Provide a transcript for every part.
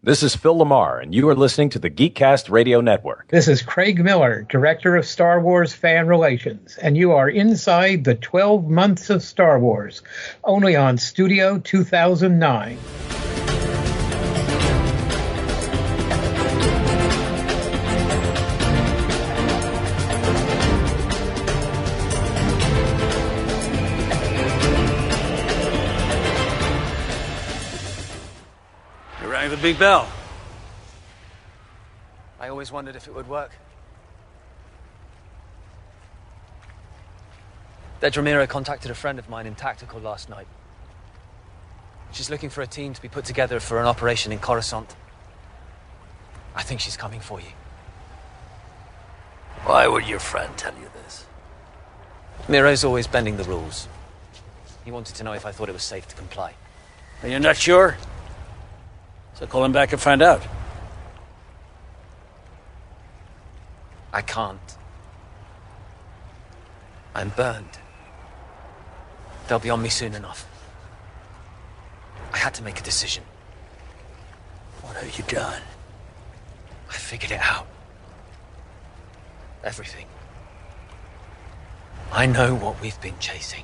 This is Phil Lamar, and you are listening to the Geekcast Radio Network. This is Craig Miller, Director of Star Wars Fan Relations, and you are inside the 12 months of Star Wars, only on Studio 2009. The big bell. I always wondered if it would work. Dedra Miro contacted a friend of mine in Tactical last night. She's looking for a team to be put together for an operation in Coruscant. I think she's coming for you. Why would your friend tell you this? Miro's always bending the rules. He wanted to know if I thought it was safe to comply. Are you not sure? So call him back and find out. I can't. I'm burned. They'll be on me soon enough. I had to make a decision. What have you done? I figured it out. Everything. I know what we've been chasing.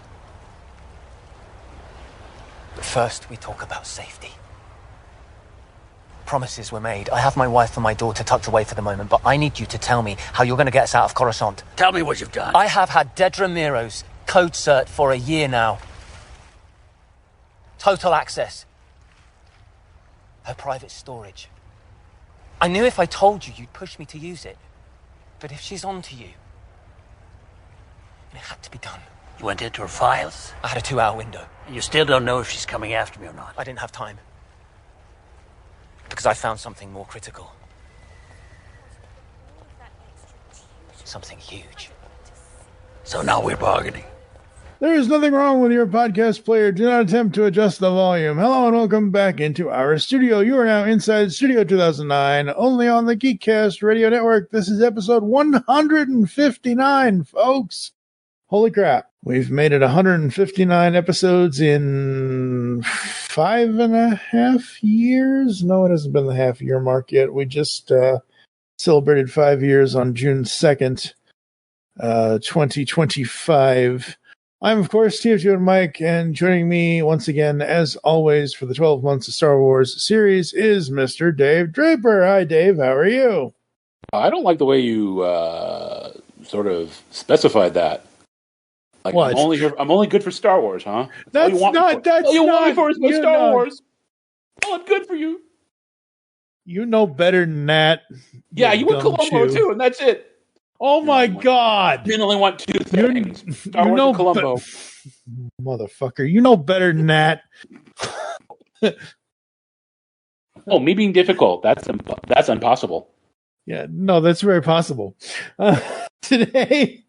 But first, we talk about safety. Promises were made. I have my wife and my daughter tucked away for the moment, but I need you to tell me how you're going to get us out of Coruscant. Tell me what you've done. I have had Dedra Miro's code cert for a year now. Total access. Her private storage. I knew if I told you, you'd push me to use it. But if she's on to you, it had to be done. You went into her files? I had a 2-hour window. And you still don't know if she's coming after me or not? I didn't have time. Because I found something more critical. Something huge. So now we're bargaining. There is nothing wrong with your podcast player. Do not attempt to adjust the volume. Hello and welcome back into our studio. You are now inside Studio 2009, only on the Geekcast Radio Network. This is episode 159, folks. Holy crap. We've made it 159 episodes in 5.5 years. No, it hasn't been the half-year mark yet. We just celebrated 5 years on June 2nd, 2025. I'm, of course, TFG1Mike, and joining me once again, as always, for the 12 months of Star Wars series is Mr. Dave Draper. Hi, Dave. How are you? I don't like the way you sort of specified that. Like, what? I'm only good for Star Wars, huh? That's all you want me for is my Star Wars. Oh, I'm good for you. You know better than that. Yeah, you want Columbo too, and that's it. Oh my God! You only want two things: Star Wars and Columbo. Motherfucker, you know better than that. Oh, me being difficult. That's impossible. Yeah, no, that's very possible. Today,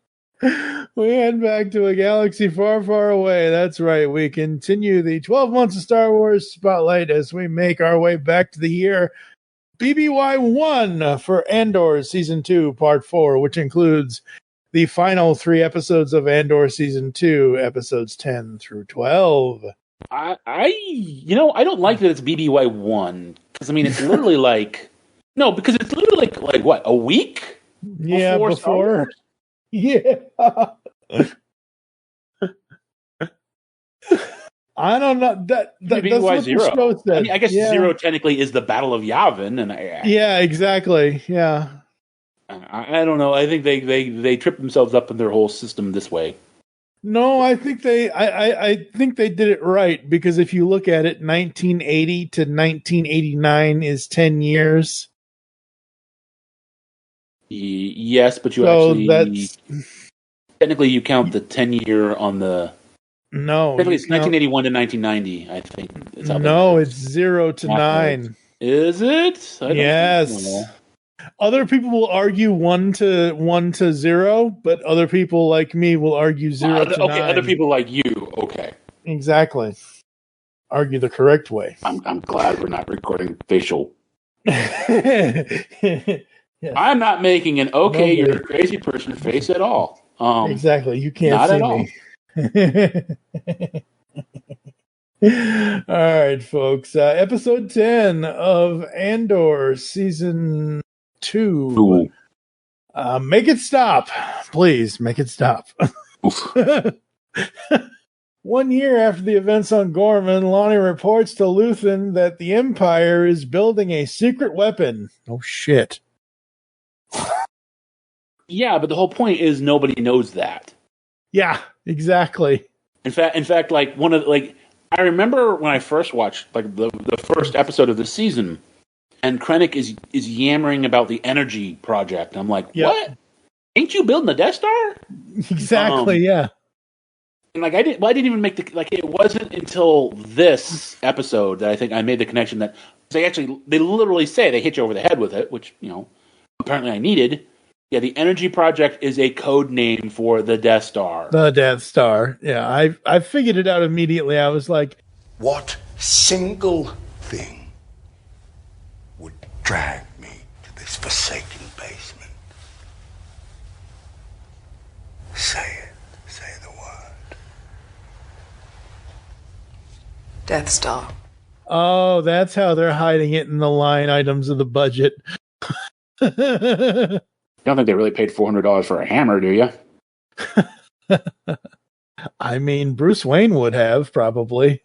we head back to a galaxy far, far away. That's right. We continue the 12 months of Star Wars spotlight as we make our way back to the year BBY1 for Andor Season 2, Part 4, which includes the final 3 episodes of Andor Season 2, episodes 10 through 12. I don't like that it's BBY1, because, I mean, it's literally like... No, because it's literally like what, a week? Yeah, before. Yeah. I don't know. That's what the show says. I mean, I guess 0 technically is the Battle of Yavin, and yeah, exactly. Yeah. I don't know. I think they trip themselves up in their whole system this way. No, I think I think they did it right, because if you look at it, 1980 to 1989 is 10 years. Yes, but technically you count the 10-year on the... No. Technically it's 1981 to 1990, I think. It's 0 to 9. Is it? Yes. Other people will argue 1 to 0, but other people like me will argue 0 to 9. Okay, other people like you, okay. Exactly. Argue the correct way. I'm glad we're not recording facial. Yes. I'm not making an you're a crazy person face at all. Exactly. You can't not see at all. me. All right, folks. Episode 10 of Andor, Season 2. Make it stop. Please, make it stop. 1 year after the events on Gorman, Lonnie reports to Luthen that the Empire is building a secret weapon. Oh, shit. Yeah, but the whole point is nobody knows that. Yeah, exactly. In fact, like I remember when I first watched like the first episode of the season, and Krennic is yammering about the energy project. I'm like, what? Ain't you building the Death Star? Exactly. Yeah. And like I didn't even make it wasn't until this episode that I think I made the connection that they literally say they hit you over the head with it, which apparently I needed. Yeah, the energy project is a code name for the Death Star. The Death Star. Yeah, I figured it out immediately. I was like, what single thing would drag me to this forsaken basement? Say it. Say the word. Death Star. Oh, that's how they're hiding it in the line items of the budget. I don't think they really paid $400 for a hammer, do you? I mean, Bruce Wayne would have, probably.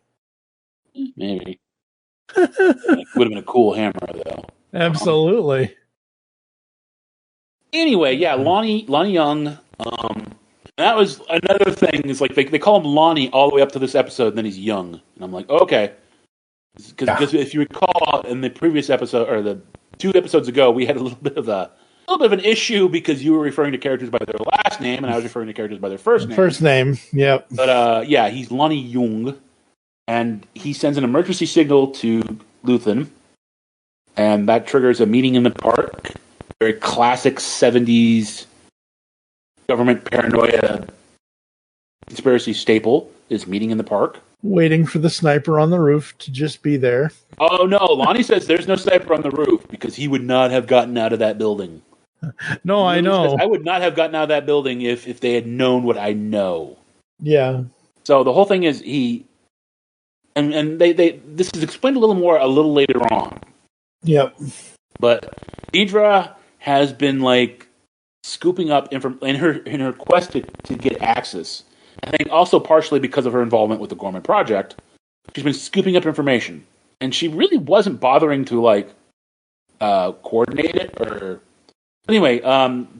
Maybe. It would have been a cool hammer, though. Absolutely. Anyway, yeah, Lonnie Young. That was another thing. Is like they call him Lonnie all the way up to this episode, and then he's Young. And I'm like, okay. Because if you recall, in the previous episode, or the 2 episodes ago, we had a little bit of an issue because you were referring to characters by their last name, and I was referring to characters by their first name. First name, yep. But yeah, he's Lonnie Young, and he sends an emergency signal to Luthen, and that triggers a meeting in the park. Very classic 70s government paranoia conspiracy staple is meeting in the park. Waiting for the sniper on the roof to just be there. Oh no, Lonnie says there's no sniper on the roof because he would not have gotten out of that building. No, I know. I would not have gotten out of that building if they had known what I know. Yeah. So the whole thing is and they this is explained a little later on. Yep. But Dedra has been like scooping up in her quest to get access. I think also partially because of her involvement with the Gorman Project, she's been scooping up information, and she really wasn't bothering to like coordinate it or. Anyway,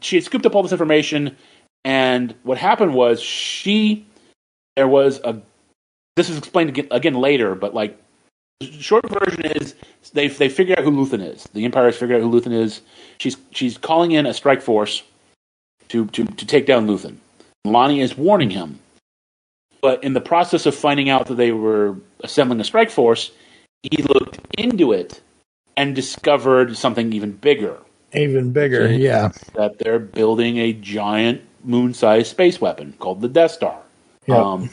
she had scooped up all this information, and what happened was this is explained again later, but like short version is they figured out who Luthen is. The Empire has figured out who Luthen is. She's calling in a strike force to take down Luthen. Lonnie is warning him. But in the process of finding out that they were assembling a strike force, he looked into it and discovered something even bigger. Even bigger, yeah. That they're building a giant moon-sized space weapon called the Death Star. Yep.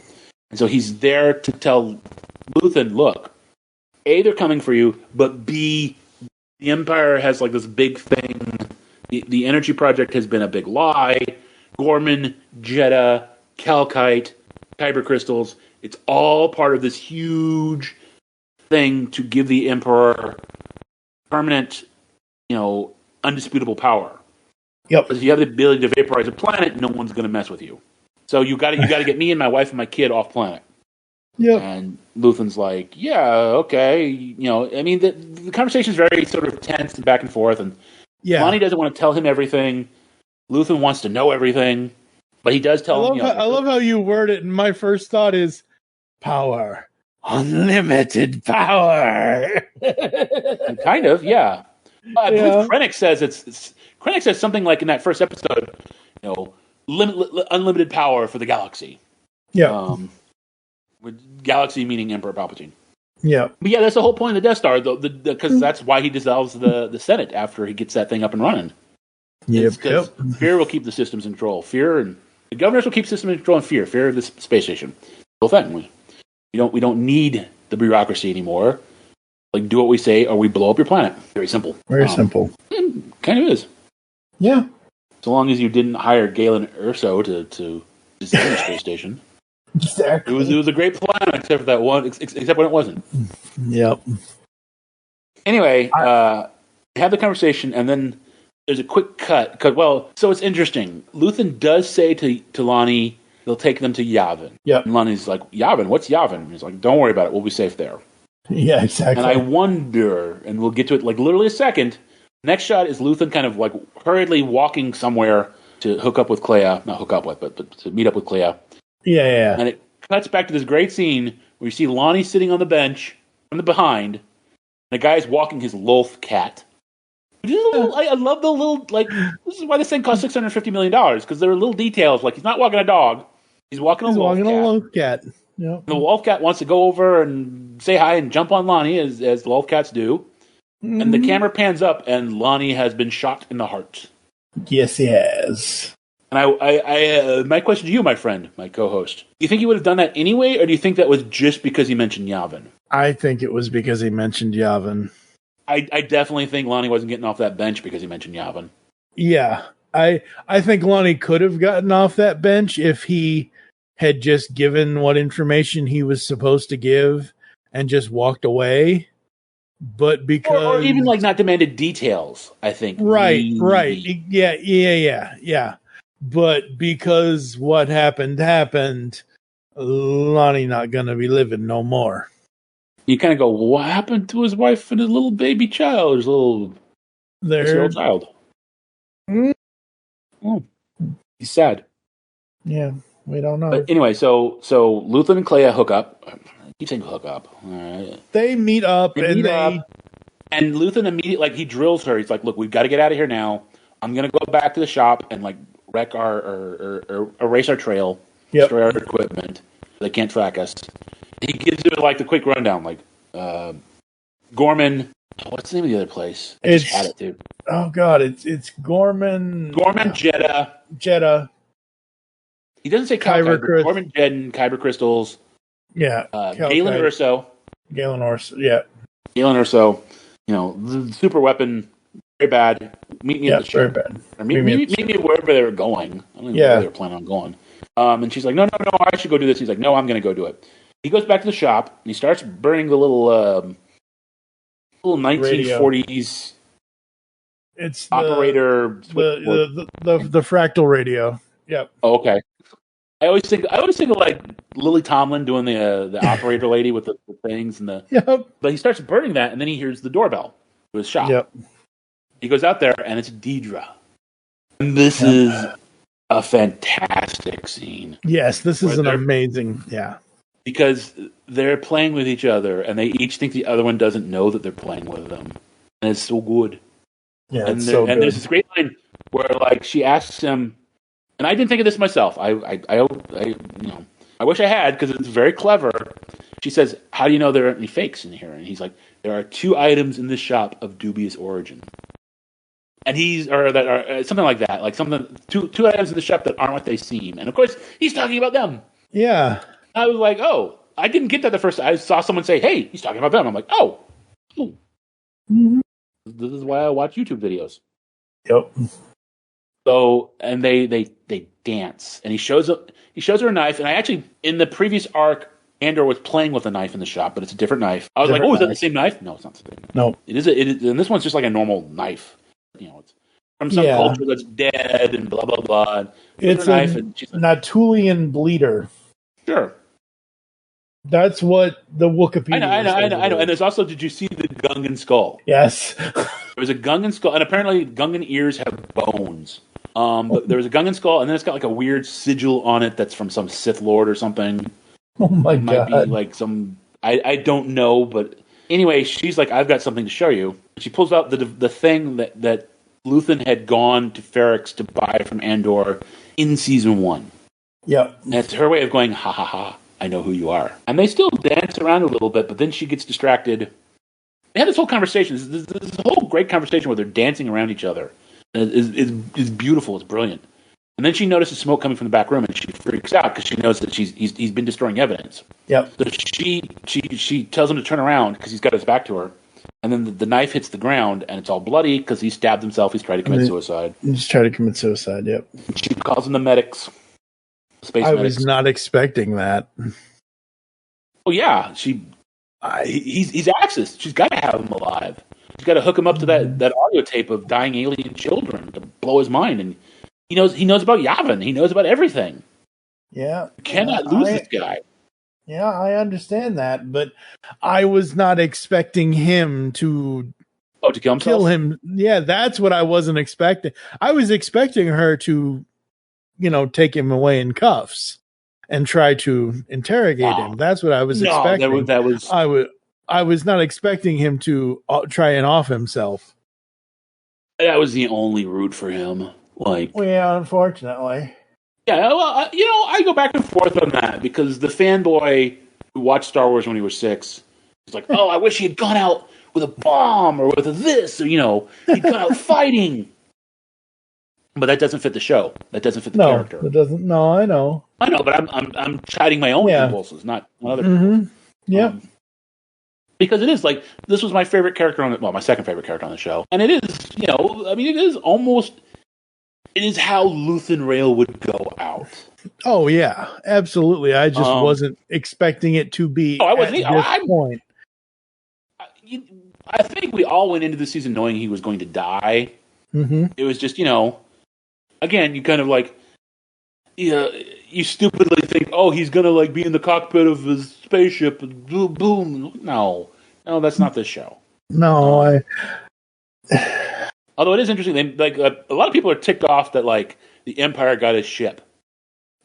And so he's there to tell Luthen, look, A, they're coming for you, but B, the Empire has like this big thing. The energy project has been a big lie. Gorman, Jeddah, Calcite, Kyber crystals, it's all part of this huge thing to give the Emperor permanent, undisputable power. Yep. Because if you have the ability to vaporize a planet, no one's going to mess with you. So you got to get me and my wife and my kid off planet. Yep. And Luthen's like, yeah, okay. I mean, the conversation's very sort of tense and back and forth, and Lonnie doesn't want to tell him everything. Luthen wants to know everything, but he does tell him. I love how you word it, and my first thought is power. Unlimited power. Kind of, yeah. I believe Krennic says Krennic says something like in that first episode, unlimited power for the galaxy. Yeah. With galaxy meaning Emperor Palpatine. Yeah. But yeah, that's the whole point of the Death Star, though, because that's why he dissolves the Senate after he gets that thing up and running. Yep. Because fear will keep the systems in control. Fear and the governors will keep systems in control, and fear of this space station. Whole thing. We don't need the bureaucracy anymore. Like, do what we say, or we blow up your planet. Very simple. Very simple. Kind of is. Yeah. So long as you didn't hire Galen Erso to design the space station. Exactly. It was a great plan, except for that one, except when it wasn't. Yep. Anyway, they have the conversation, and then there's a quick cut. So it's interesting. Luthen does say to Lonnie, they'll take them to Yavin. Yep. And Lonnie's like, Yavin? What's Yavin? And he's like, don't worry about it. We'll be safe there. Yeah, exactly. And I wonder, and we'll get to it like literally a second. Next shot is Luthen kind of like hurriedly walking somewhere to hook up with Clea. Not hook up with, but to meet up with Clea. Yeah. And it cuts back to this great scene where you see Lonnie sitting on the bench from the behind, and the guy's walking his Lolth cat. I love the little, like, this is why this thing cost $650 million, because there are little details, like he's not walking a dog, he's walking a Lolth cat. Yep. The Wolf Cat wants to go over and say hi and jump on Lonnie, as the Wolf Cats do. Mm-hmm. And the camera pans up, and Lonnie has been shot in the heart. Yes, he has. And I my question to you, my friend, my co-host, do you think he would have done that anyway, or do you think that was just because he mentioned Yavin? I think it was because he mentioned Yavin. I definitely think Lonnie wasn't getting off that bench because he mentioned Yavin. Yeah. I think Lonnie could have gotten off that bench if he had just given what information he was supposed to give and just walked away. But because... Or even, like, not demanded details, I think. Right. Yeah. But because what happened, Lonnie not going to be living no more. You kind of go, what happened to his wife and his little baby child, his little 6-year-old child? Mm-hmm. Oh, he's sad. Yeah, we don't know. But anyway, so Luthen and Clea hook up. I keep saying hook up. All right. They meet up, and Luthen immediately, like, he drills her. He's like, look, we've got to get out of here now. I'm going to go back to the shop and, like, wreck or erase our trail, destroy our equipment. They can't track us. He gives it, like, the quick rundown, like, Gorman. What's the name of the other place? I just had it, dude. Oh, God, it's Gorman. Gorman, Jeddah. He doesn't say Kyber Crystals. Gorman, Jeddah, Kyber Crystals. Yeah. Galen Urso. Galen Urso. You know, the super weapon, very bad. Meet me at the ship. Very bad. Or meet me wherever they were going. I don't even know where they were planning on going. And she's like, no, I should go do this. He's like, no, I'm going to go do it. He goes back to the shop, and he starts burning the little 1940s it's operator. The fractal radio. Yep. Oh, okay. I always think of like Lily Tomlin doing the operator lady with the things and the. Yep. But he starts burning that, and then he hears the doorbell to his shop. Yep. He goes out there, and it's Dedra. And this is a fantastic scene. Yes, this is an amazing. Because they're playing with each other, and they each think the other one doesn't know that they're playing with them, and it's so good. Yeah, and there's this great line where, like, she asks him, and I didn't think of this myself. I wish I had, because it's very clever. She says, "How do you know there aren't any fakes in here?" And he's like, "There are 2 items in this shop of dubious origin." And something like that, like two items in the shop that aren't what they seem. And of course, he's talking about them. Yeah. I was like, oh, I didn't get that the first time. I saw someone say, hey, he's talking about them. I'm like, oh. Mm-hmm. This is why I watch YouTube videos. Yep. So, and they dance. And he shows her a knife. And I actually, in the previous arc, Andor was playing with a knife in the shop, but it's a different knife. I was like, oh, is that the same knife? No, it's not the same knife. No. It is, and this one's just like a normal knife. You know, it's from some culture that's dead and blah, blah, blah. It's a knife, and she's like, Natulian bleeder. Sure. That's what the Wikipedia I know. And there's also, did you see the Gungan skull? Yes. There was a Gungan skull, and apparently Gungan ears have bones. But there was a Gungan skull, and then it's got like a weird sigil on it that's from some Sith Lord or something. Oh my God. Might be like some, I don't know, but anyway, she's like, I've got something to show you. She pulls out the thing that Luthen had gone to Ferrix to buy from Andor in season 1. Yep. And it's her way of going, ha ha ha, I know who you are. And they still dance around a little bit, but then she gets distracted. They have this whole conversation, this whole great conversation where they're dancing around each other. It's beautiful, it's brilliant. And then she notices smoke coming from the back room, and she freaks out because she knows that he's been destroying evidence. Yep. So she tells him to turn around because he's got his back to her. And then the knife hits the ground, and it's all bloody because he stabbed himself. He's trying to commit suicide. He's trying to commit suicide, yep. She calls in the medics. Space I medics. was not expecting that. Oh yeah, he's Axis. She's got to have him alive. She's got to hook him up to that audio tape of dying alien children to blow his mind. And he knows about Yavin. He knows about everything. Yeah, You cannot lose this guy. Yeah, I understand that, but I was not expecting him to to kill himself? Kill him. Yeah, that's what I wasn't expecting. I was expecting her to, take him away in cuffs and try to interrogate him. That's what I was expecting. That was. I was not expecting him to try and off himself. That was the only route for him. Yeah, unfortunately. Yeah, well, I go back and forth on that because the fanboy who watched Star Wars when he was 6 is like, oh, I wish he had gone out with a bomb or with this, or, he'd gone out fighting. But that doesn't fit the show. That doesn't fit the character. It doesn't. No, I know. I know, but I'm chiding my own impulses, not other people. Yep. Because it is this was my favorite character my second favorite character on the show, and it is, it is almost. It is how Luthen Rail would go out. Oh yeah, absolutely. I just wasn't expecting it to be. I wasn't at this point. I think we all went into the season knowing he was going to die. Mm-hmm. It was just, again, you kind of you stupidly think, oh, he's gonna be in the cockpit of his spaceship and boom, boom. No, that's not this show. No, Although it is interesting, a lot of people are ticked off that the Empire got his ship.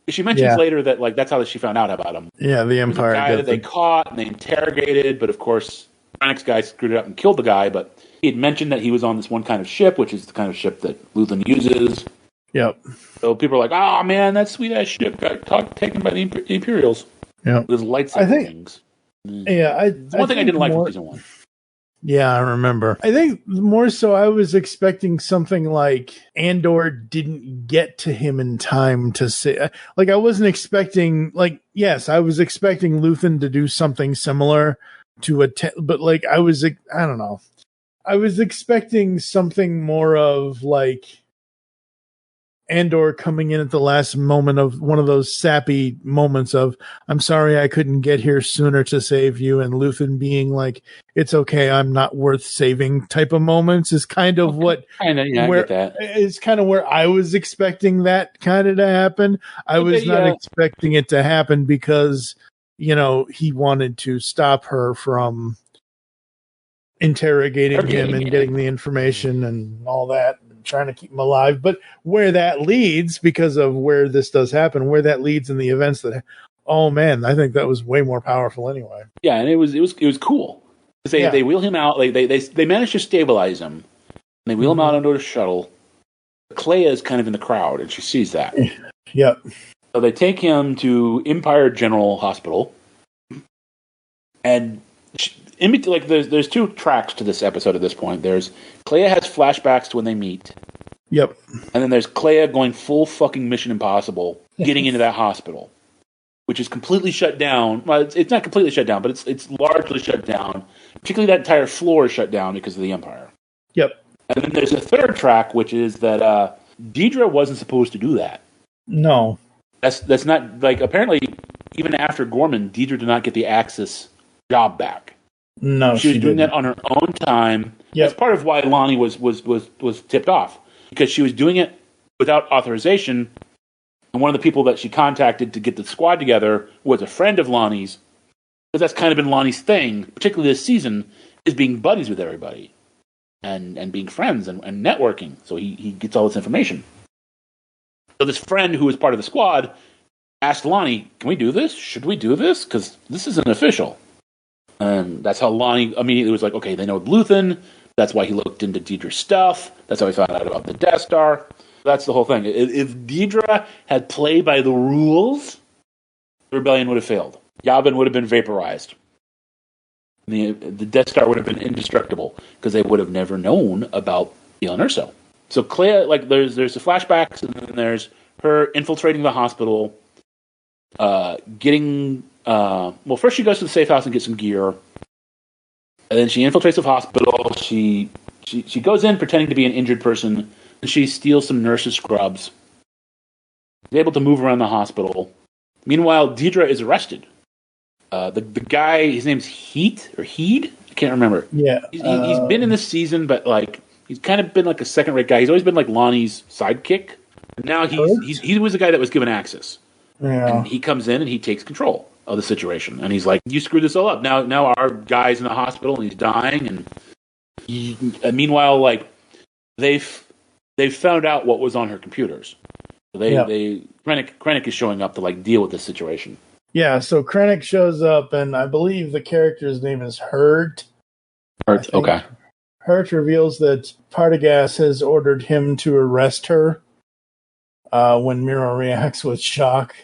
She mentions later that that's how she found out about him. Yeah, the Empire. The guy that they caught and they interrogated, but of course, Krennic's guy screwed it up and killed the guy. But he had mentioned that he was on this one kind of ship, which is the kind of ship that Luthen uses. Yep. So people are like, "Oh man, that sweet ass ship got taken by the Imperials." Yeah, with lightsaber things. Yeah, one thing I didn't like from season 1. Yeah, I remember. I think more so I was expecting something like Andor didn't get to him in time to say, I wasn't expecting, yes, I was expecting Luthen to do something similar to but I don't know. I was expecting something more of Andor coming in at the last moment of one of those sappy moments of, I'm sorry I couldn't get here sooner to save you, and Luthen being it's okay, I'm not worth saving type of moments is kind of what I get that. It's kind of where I was expecting that kind of to happen. I was not expecting it to happen because, he wanted to stop her from interrogating him and getting the information and all that. Trying to keep him alive, but where that leads, because of where this does happen, where that leads in the events that, oh man, I think that was way more powerful anyway. Yeah, and it was cool. They wheel him out, they managed to stabilize him. And they wheel him out onto a shuttle. Clea is kind of in the crowd, and she sees that. Yep. So they take him to Empire General Hospital, and there's 2 tracks to this episode at this point. There's Clea has flashbacks to when they meet. Yep. And then there's Clea going full fucking Mission Impossible, getting into that hospital, which is completely shut down. Well, it's not completely shut down, but it's largely shut down. Particularly that entire floor is shut down because of the Empire. Yep. And then there's a 3rd track, which is that Dedra wasn't supposed to do that. No. That's not, apparently, even after Gorman, Dedra did not get the Axis job back. No, she was doing that on her own time. Yep. That's part of why Lonnie was tipped off, because she was doing it without authorization. And one of the people that she contacted to get the squad together was a friend of Lonnie's, because that's kind of been Lonnie's thing, particularly this season, is being buddies with everybody and being friends and networking. So he gets all this information. So this friend who was part of the squad asked Lonnie, "Can we do this? Should we do this? Because this isn't official." And that's how Lonnie immediately was like, okay, they know Luthen. That's why he looked into Dedra's stuff. That's how he found out about the Death Star. That's the whole thing. If Dedra had played by the rules, the rebellion would have failed. Yavin would have been vaporized. The Death Star would have been indestructible because they would have never known about Elon Urso. So Clea, there's the flashbacks, and then there's her infiltrating the hospital, getting... first she goes to the safe house and gets some gear, and then she infiltrates the hospital. She goes in pretending to be an injured person, and she steals some nurses' scrubs. He's able to move around the hospital. Meanwhile, Dedra is arrested. The guy, his name's Heed? I can't remember. Yeah. He's been in this season, but like he's kind of been like a second-rate guy. He's always been like Lonnie's sidekick. And now he was the guy that was given access. Yeah. And he comes in and he takes control of the situation. And he's like, "You screwed this all up. Now our guy's in the hospital and he's dying." And meanwhile, like they've found out what was on her computers. So Krennic is showing up to like deal with this situation. Yeah, so Krennic shows up, and I believe the character's name is Hurt. Okay. Hurt reveals that Partagaz has ordered him to arrest her. When Miro reacts with shock,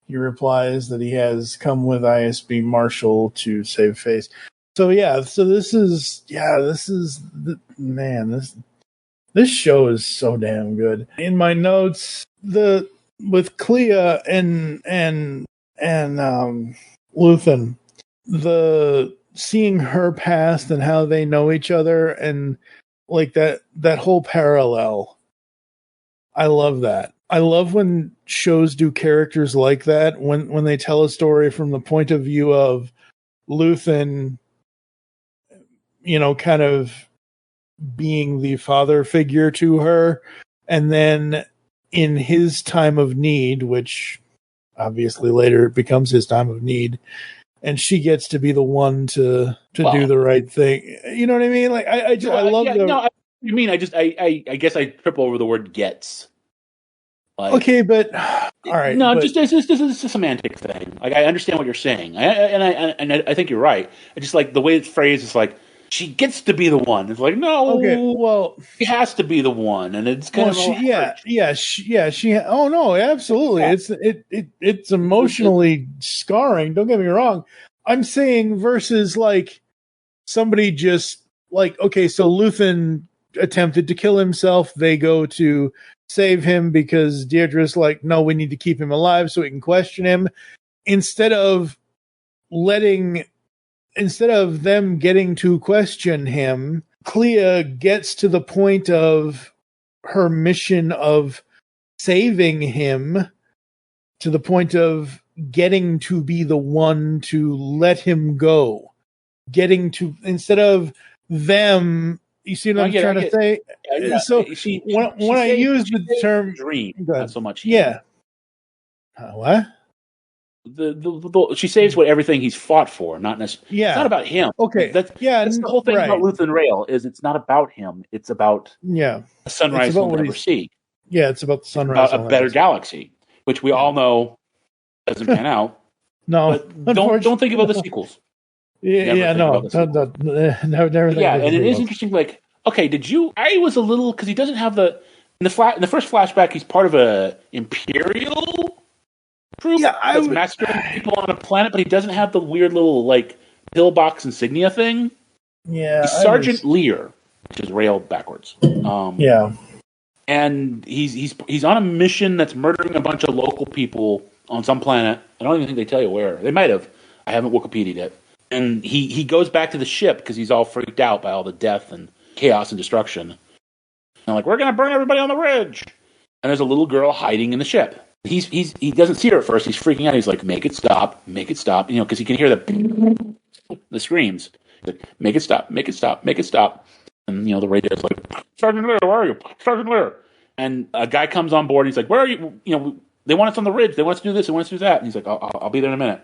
he replies that he has come with ISB Marshall to save face. So this show is so damn good. In my notes, with Clea and Luthen, the seeing her past and how they know each other and like that whole parallel. I love that. I love when shows do characters like that, when they tell a story from the point of view of Luthen, kind of being the father figure to her, and then in his time of need, which obviously later it becomes his time of need, and she gets to be the one to do the right thing. You know what I mean? Like I love you mean I guess I trip over the word gets. Like, okay, but all right. No, this is a semantic thing. Like I understand what you're saying, I think you're right. I just like the way it's phrased. It's like she gets to be the one. It's like no, okay, well, she has to be the one, and it's kind of she. Oh no, absolutely. Yeah. It's emotionally scarring. Don't get me wrong. I'm saying versus like somebody just like okay, so Luthen attempted to kill himself. They go to save him because Deirdre's like, no, we need to keep him alive so we can question him. Instead of them getting to question him, Clea gets to the point of her mission of saving him to the point of getting to be the one to let him go. Instead of them. You see what I'm trying to say? So when I use the term dream, not so much. Yeah. What? She saves everything he's fought for, not necessarily. Yeah. It's not about him. Okay. That's the whole thing about Luthen Rail is it's not about him. It's about a sunrise we'll never see. Yeah, it's about the sunrise. About a better galaxy, which we all know doesn't pan out. No, but don't think about the sequels. Never. Yeah, and it is interesting. Like, okay, I was a little because he doesn't have in the first flashback. He's part of a Imperial troop that's massacring people on a planet, but he doesn't have the weird little like pillbox insignia thing. Yeah, he's Sergeant Lear, which is rail backwards. And he's on a mission that's murdering a bunch of local people on some planet. I don't even think they tell you where. They might have. I haven't Wikipedia'd it. And he goes back to the ship because he's all freaked out by all the death and chaos and destruction. And like, we're going to burn everybody on the ridge. And there's a little girl hiding in the ship. He doesn't see her at first. He's freaking out. He's like, make it stop. Because he can hear the screams. He's like, make it stop. And, the radio's like, Sergeant Lear, where are you? Sergeant Lear. And a guy comes on board and he's like, where are you? They want us on the ridge. They want us to do this. They want us to do that. And he's like, I'll be there in a minute.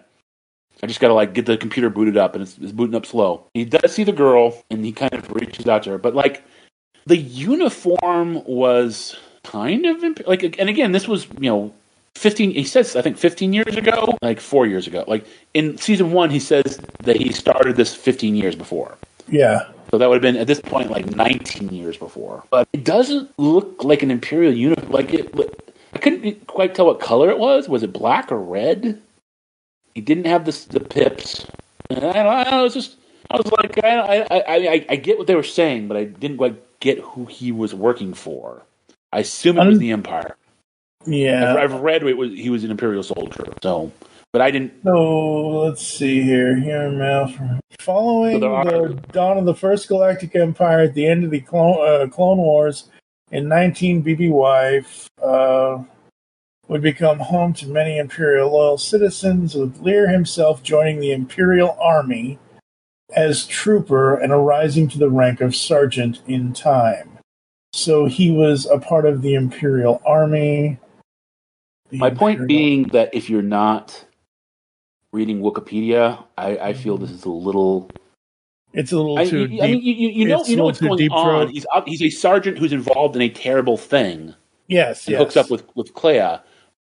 I just got to get the computer booted up, and it's booting up slow. He does see the girl, and he kind of reaches out to her. But the uniform was kind of and again, this was 15. He says I think 15 years ago, 4 years ago. In season 1, he says that he started this 15 years before. Yeah. So that would have been at this point 19 years before. But it doesn't look like an Imperial uniform. I couldn't quite tell what color it was. Was it black or red? He didn't have the pips. And I was like, I get what they were saying, but I didn't quite get who he was working for. I assume it was the Empire. Yeah, I've read he was an Imperial soldier. So, but I didn't. So let's see here. Following the dawn of the First Galactic Empire at the end of the Clone Wars in 19 BBY. would become home to many Imperial loyal citizens, with Lear himself joining the Imperial Army as trooper and arising to the rank of sergeant in time. So he was a part of the Imperial Army. My point being that if you're not reading Wikipedia, I feel this is a little... It's a little too deep. I mean, you know what's going on. He's a sergeant who's involved in a terrible thing. Yes, and hooks up with Clea.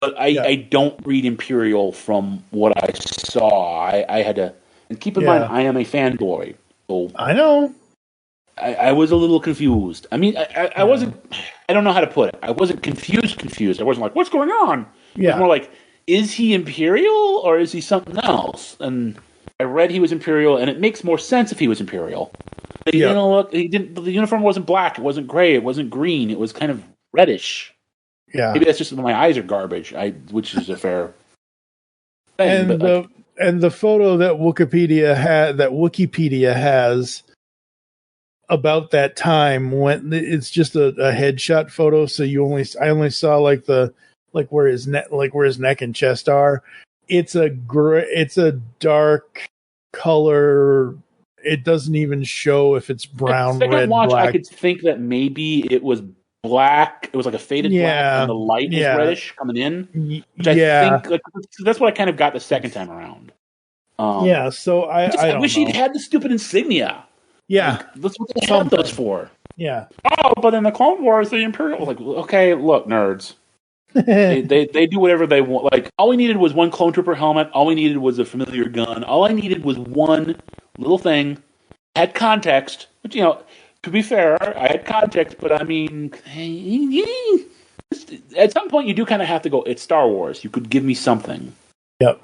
But I don't read Imperial from what I saw. I had to... And keep in mind, I am a fanboy. So I know. I was a little confused. I mean, I wasn't... I don't know how to put it. I wasn't confused. I wasn't like, what's going on? Yeah. It was more like, is he Imperial or is he something else? And I read he was Imperial, and it makes more sense if he was Imperial. He didn't look... The uniform wasn't black. It wasn't gray. It wasn't green. It was kind of reddish. Yeah. Maybe that's just my eyes are garbage, which is a fair thing. And the photo that Wikipedia has about that time, when it's just a headshot photo, so I only saw where his neck and chest are. It's a dark color. It doesn't even show if it's brown, red, black. I could think that maybe it was black. It was like a faded black, and the light was reddish coming in. Which I think that's what I kind of got the second time around. So I wish he'd had the stupid insignia. Yeah, that's what they had those for. Yeah. Oh, but in the Clone Wars, the Imperial was like, okay, look, nerds. they do whatever they want. Like, all we needed was one clone trooper helmet. All we needed was a familiar gun. All I needed was one little thing. Had context, which, to be fair, I had context, but I mean, at some point you do kind of have to go, it's Star Wars. You could give me something. Yep.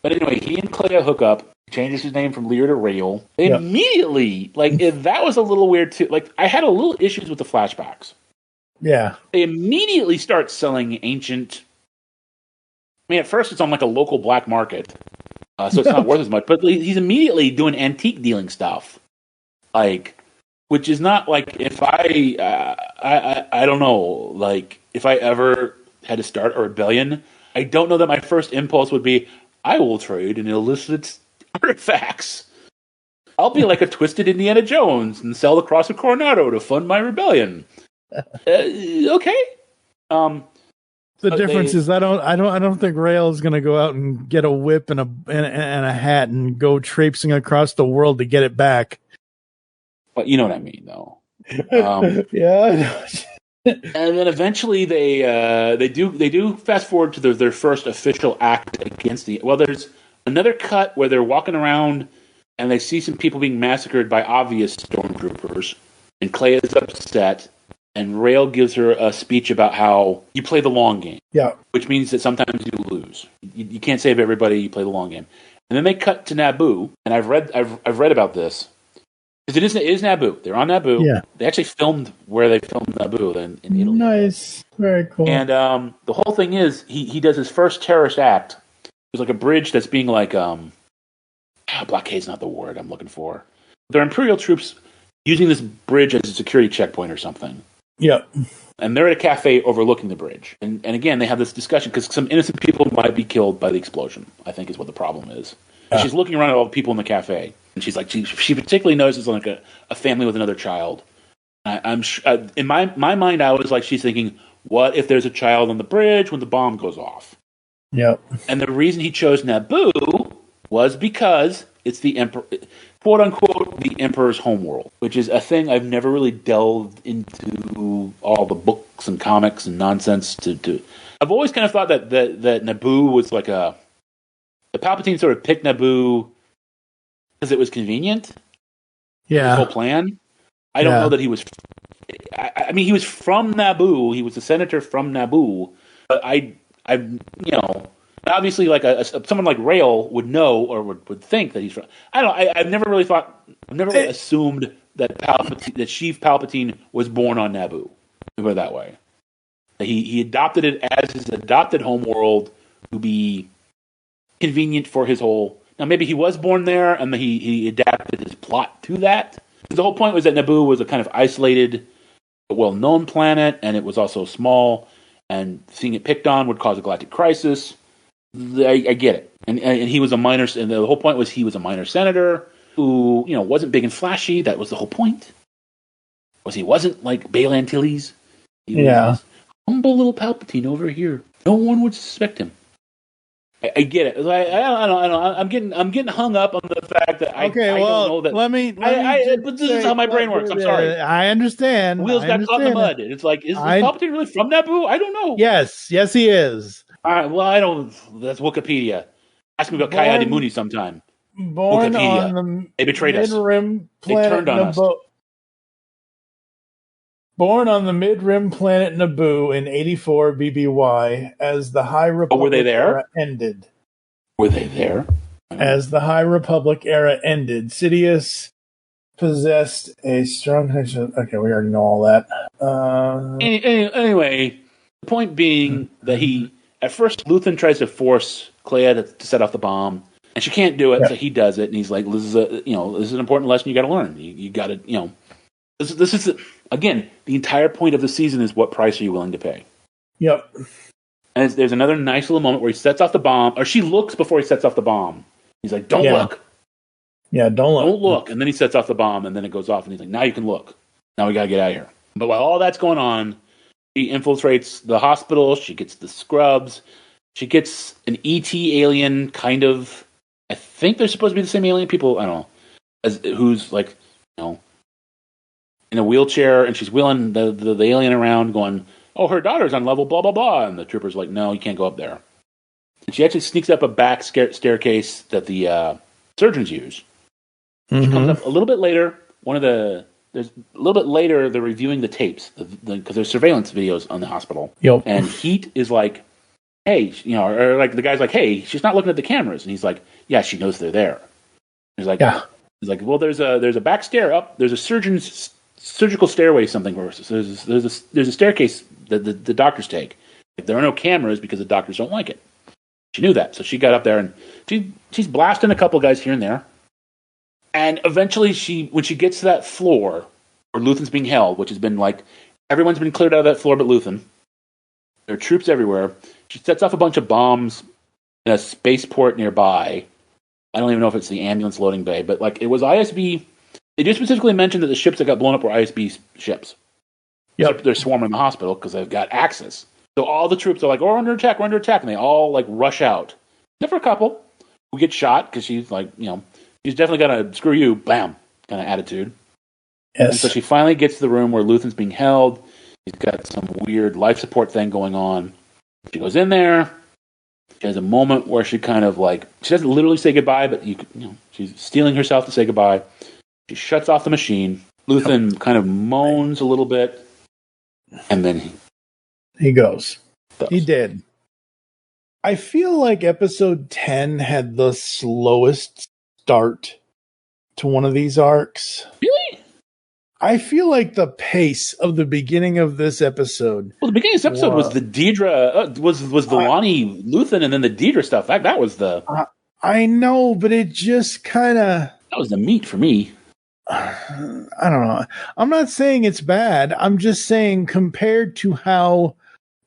But anyway, he and Clea hook up. He changes his name from Lear to Rael. They immediately, that was a little weird too. Like, I had a little issues with the flashbacks. Yeah. They immediately start selling ancient... I mean, at first it's on like a local black market, so it's not worth as much. But he's immediately doing antique dealing stuff. Which is not like if I don't know, like if I ever had to start a rebellion, I don't know that my first impulse would be, I will trade in illicit artifacts. I'll be like a twisted Indiana Jones and sell the Cross of Coronado to fund my rebellion. Okay. The difference is I don't think Rael is going to go out and get a whip and a hat and go traipsing across the world to get it back. But you know what I mean, though. Yeah. And then eventually they do fast forward to their first official act against the... Well, there's another cut where they're walking around and they see some people being massacred by obvious stormtroopers, and Clea is upset, and Rael gives her a speech about how you play the long game. Yeah. Which means that sometimes you lose. You can't save everybody, you play the long game. And then they cut to Naboo, and I've read about this. Because it is Naboo. They're on Naboo. Yeah. They actually filmed where they filmed Naboo in Italy. Nice. Very cool. And the whole thing is, he does his first terrorist act. There's like a bridge that's being like... blockade's not the word I'm looking for. They're Imperial troops using this bridge as a security checkpoint or something. Yep. And they're at a cafe overlooking the bridge. And again, they have this discussion because some innocent people might be killed by the explosion, I think is what the problem is. And she's looking around at all the people in the cafe. And she's like, she particularly notices like a family with another child. I'm in my mind, I was like, she's thinking, what if there's a child on the bridge when the bomb goes off? Yep. And the reason he chose Naboo was because it's the Emperor, quote unquote, the Emperor's homeworld, which is a thing I've never really delved into all the books and comics and nonsense to. I've always kind of thought that Naboo was like the Palpatine sort of picked Naboo because it was convenient. Yeah. His whole plan. I don't know that he was. I mean, he was from Naboo. He was a senator from Naboo. But obviously, like someone like Rael would know or would think that he's from. I don't know. I've never really thought. I've never really assumed that Sheev Palpatine was born on Naboo. To put it that way. He adopted it as his adopted homeworld to be convenient for his whole. Now, maybe he was born there, and he adapted his plot to that. The whole point was that Naboo was a kind of isolated, well-known planet, and it was also small. and seeing it picked on would cause a galactic crisis. I get it. And he was a minor, and the whole point was he was a minor senator who, wasn't big and flashy. That was the whole point. He wasn't like Bail Antilles. He was humble little Palpatine over here. No one would suspect him. I get it. I don't know. I'm getting hung up on the fact that I don't know that. But this is how my brain works. I'm sorry. I understand. Wheels got caught in the mud. It's like, is Palpatine really from Naboo? I don't know. Yes, he is. All right. Well, I don't. That's Wikipedia. Ask me about Coyote Mooney sometime. Born Wikipedia. on the they betrayed us. They turned on us. Born on the mid-rim planet Naboo in 84 BBY as the High Republic were they there? Era ended. Were they there? As the High Republic era ended, Sidious possessed a strong connection. Okay, we already know all that. Anyway, the point being that he, at first, Luthen tries to force Clea to set off the bomb, and she can't do it, so he does it, and he's like, "This is an important lesson you got to learn. You got to, This is again, the entire point of the season is what price are you willing to pay? Yep. And there's another nice little moment where he sets off the bomb, or she looks before he sets off the bomb. He's like, "Don't look." Yeah, don't look. Don't look. And then he sets off the bomb, and then it goes off, and he's like, "Now you can look. Now we got to get out of here." But while all that's going on, she infiltrates the hospital. She gets the scrubs. She gets an ET alien, kind of. I think they're supposed to be the same alien. People, I don't know, who's like, in a wheelchair, and she's wheeling the alien around, going, "Oh, her daughter's on level blah blah blah," and the trooper's like, "No, you can't go up there." And she actually sneaks up a back staircase that the surgeons use. Mm-hmm. She comes up a little bit later. They're reviewing the tapes because there's surveillance videos on the hospital. Yep. And Heat is like, "Hey," or like the guy's like, "Hey, she's not looking at the cameras," and he's like, "Yeah, she knows they're there." He's like, "Yeah." He's like, "Well, there's a back stair up. There's a surgical stairway, something. There's a staircase that the doctors take. There are no cameras because the doctors don't like it." She knew that, so she got up there and she's blasting a couple guys here and there. And eventually, when she gets to that floor where Luthen's being held, which has been like everyone's been cleared out of that floor but Luthen. There are troops everywhere. She sets off a bunch of bombs in a spaceport nearby. I don't even know if it's the ambulance loading bay, but like it was ISB. They do specifically mention that the ships that got blown up were ISB ships. Yep. They're swarming the hospital because they've got access. So all the troops are like, we're under attack, and they all like rush out. Except for a couple who get shot because she's like, she's definitely got a screw you, bam, kind of attitude. Yes. And so she finally gets to the room where Luthen's being held. He's got some weird life support thing going on. She goes in there. She has a moment where she kind of like, she doesn't literally say goodbye, but she's steeling herself to say goodbye. She shuts off the machine. Luthen kind of moans a little bit, and then he goes. He did. I feel like episode 10 had the slowest start to one of these arcs. Really? I feel like the pace of the beginning of this episode. Well, the beginning of this episode was the Dedra, was the Lonnie Luthen, and then the Dedra stuff. That was the. I know, but it just kind of. That was the meat for me. I don't know. I'm not saying it's bad. I'm just saying compared to how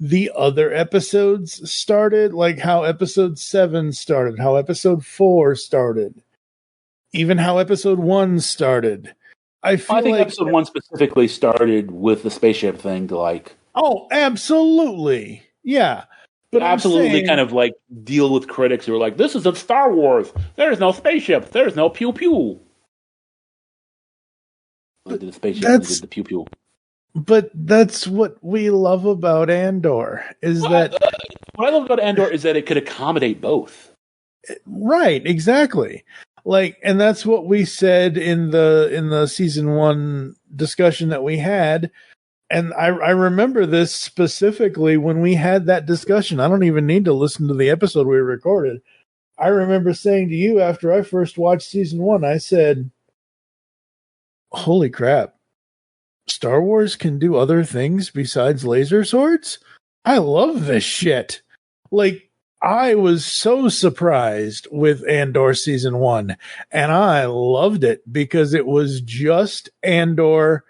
the other episodes started, like how episode 7 started, how episode 4 started, even how episode 1 started. I think episode 1 specifically started with the spaceship thing to like. Oh, absolutely. Yeah. But absolutely kind of like deal with critics who are like, this isn't Star Wars. There's no spaceship. There's no pew pew. The spaceship did the pew pew. But that's what we love about Andor that what I love about Andor is that it could accommodate both. Right, exactly. Like, and that's what we said in the season 1 discussion that we had. And I remember this specifically when we had that discussion. I don't even need to listen to the episode we recorded. I remember saying to you after I first watched season 1, I said, holy crap. Star Wars can do other things besides laser swords? I love this shit. Like, I was so surprised with Andor season 1, and I loved it because it was just Andor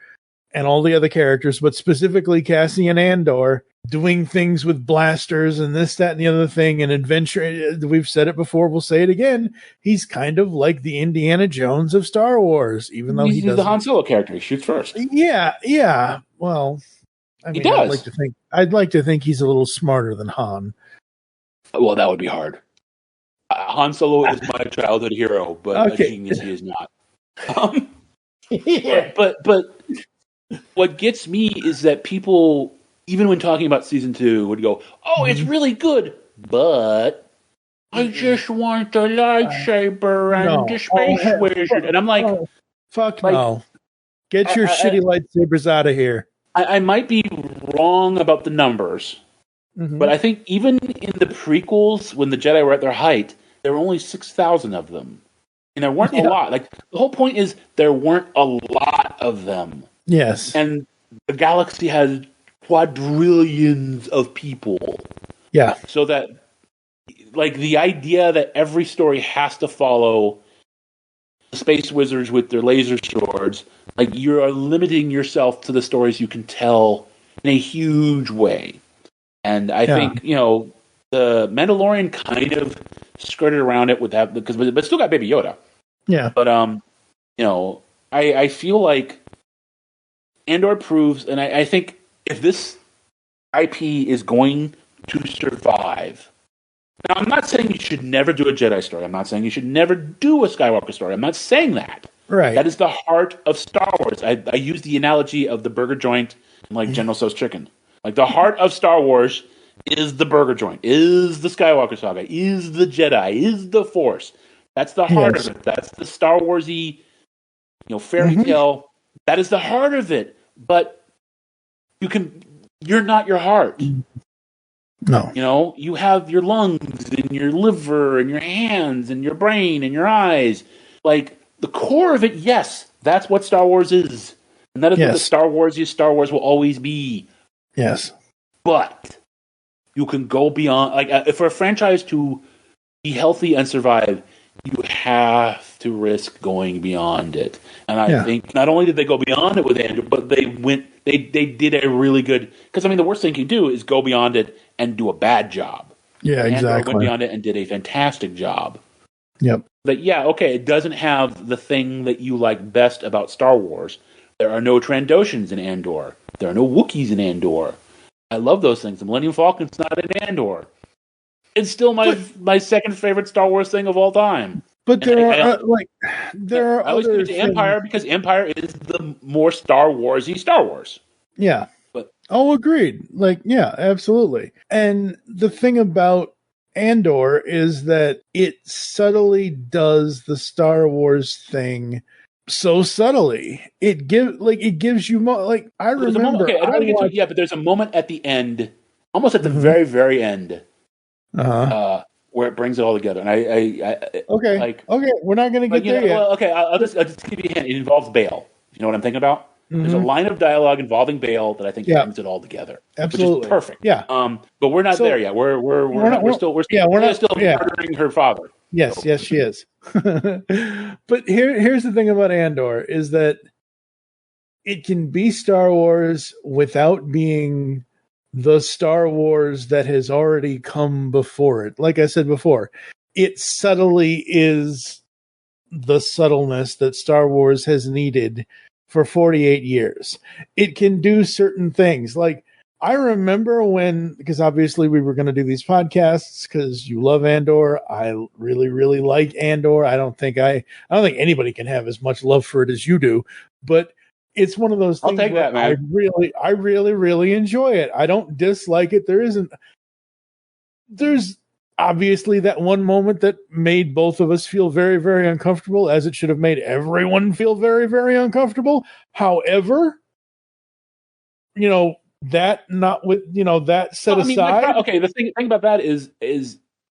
and all the other characters, but specifically Cassian Andor, doing things with blasters and this, that, and the other thing, and adventure. We've said it before, we'll say it again. He's kind of like the Indiana Jones of Star Wars, even though he's the Han Solo character. He shoots first. Yeah. Well, I mean, he does. I'd like to think he's a little smarter than Han. Well, that would be hard. Han Solo is my childhood hero, but a genius he is not. But what gets me is that people, even when talking about season 2, would go, "Oh, it's really good," but I just want the lightsaber and the space wizard, and I'm like, "Fuck no! Get your shitty lightsabers out of here." I might be wrong about the numbers, but I think even in the prequels, when the Jedi were at their height, there were only 6,000 of them. And there weren't a lot. Like, the whole point is there weren't a lot of them. Yes. And the galaxy has quadrillions of people. Yeah. So that, like, the idea that every story has to follow the space wizards with their laser swords, like, you're limiting yourself to the stories you can tell in a huge way. And I think, the Mandalorian kind of skirted around it with that, but still got Baby Yoda. Yeah. But I feel like Andor proves, and I think if this IP is going to survive, now I'm not saying you should never do a Jedi story. I'm not saying you should never do a Skywalker story. I'm not saying that. Right. That is the heart of Star Wars. I use the analogy of the burger joint, like General Tso's chicken. Like, the heart of Star Wars is the burger joint, is the Skywalker saga, is the Jedi, is the Force. That's the heart of it. That's the Star Warsy, fairy tale. That is the heart of it. But you're not your heart. No. You have your lungs and your liver and your hands and your brain and your eyes. Like, the core of it, yes, that's what Star Wars is. And that is what the Star Wars will always be. Yes. But you can go beyond, like, for a franchise to be healthy and survive, you have to risk going beyond it. And I think not only did they go beyond it with Andor, but they did a really good, because, I mean, the worst thing you can do is go beyond it and do a bad job. Yeah, Andor exactly. went beyond it and did a fantastic job. Yep. But it doesn't have the thing that you like best about Star Wars. There are no Trandoshans in Andor. There are no Wookiees in Andor. I love those things. The Millennium Falcon's not in Andor. It's still my second favorite Star Wars thing of all time. But I always give it to Empire because Empire is the more Star Warsy Star Wars. Yeah. Agreed. Absolutely. And the thing about Andor is that it subtly does the Star Wars thing so subtly. It gives you I remember. But there's a moment at the end, almost at the very, very end, where it brings it all together. And we're not going to get there yet. I'll just give you a hint. It involves Bail. You know what I'm thinking about? There's a line of dialogue involving Bail that I think brings it all together. Absolutely, which is perfect. Yeah. But we're not there yet. We're still murdering her father. Yes, she is. But here's the thing about Andor is that it can be Star Wars without being the Star Wars that has already come before it. Like I said before, it subtly is the subtleness that Star Wars has needed for 48 years. It can do certain things. Like, I remember because obviously we were going to do these podcasts because you love Andor. I really, really like Andor. I don't think anybody can have as much love for it as you do, but it's one of those things where I really, really enjoy it. I don't dislike it. There's obviously that one moment that made both of us feel very, very uncomfortable, as it should have made everyone feel very, very uncomfortable. However, that not with that set aside. The thing about that is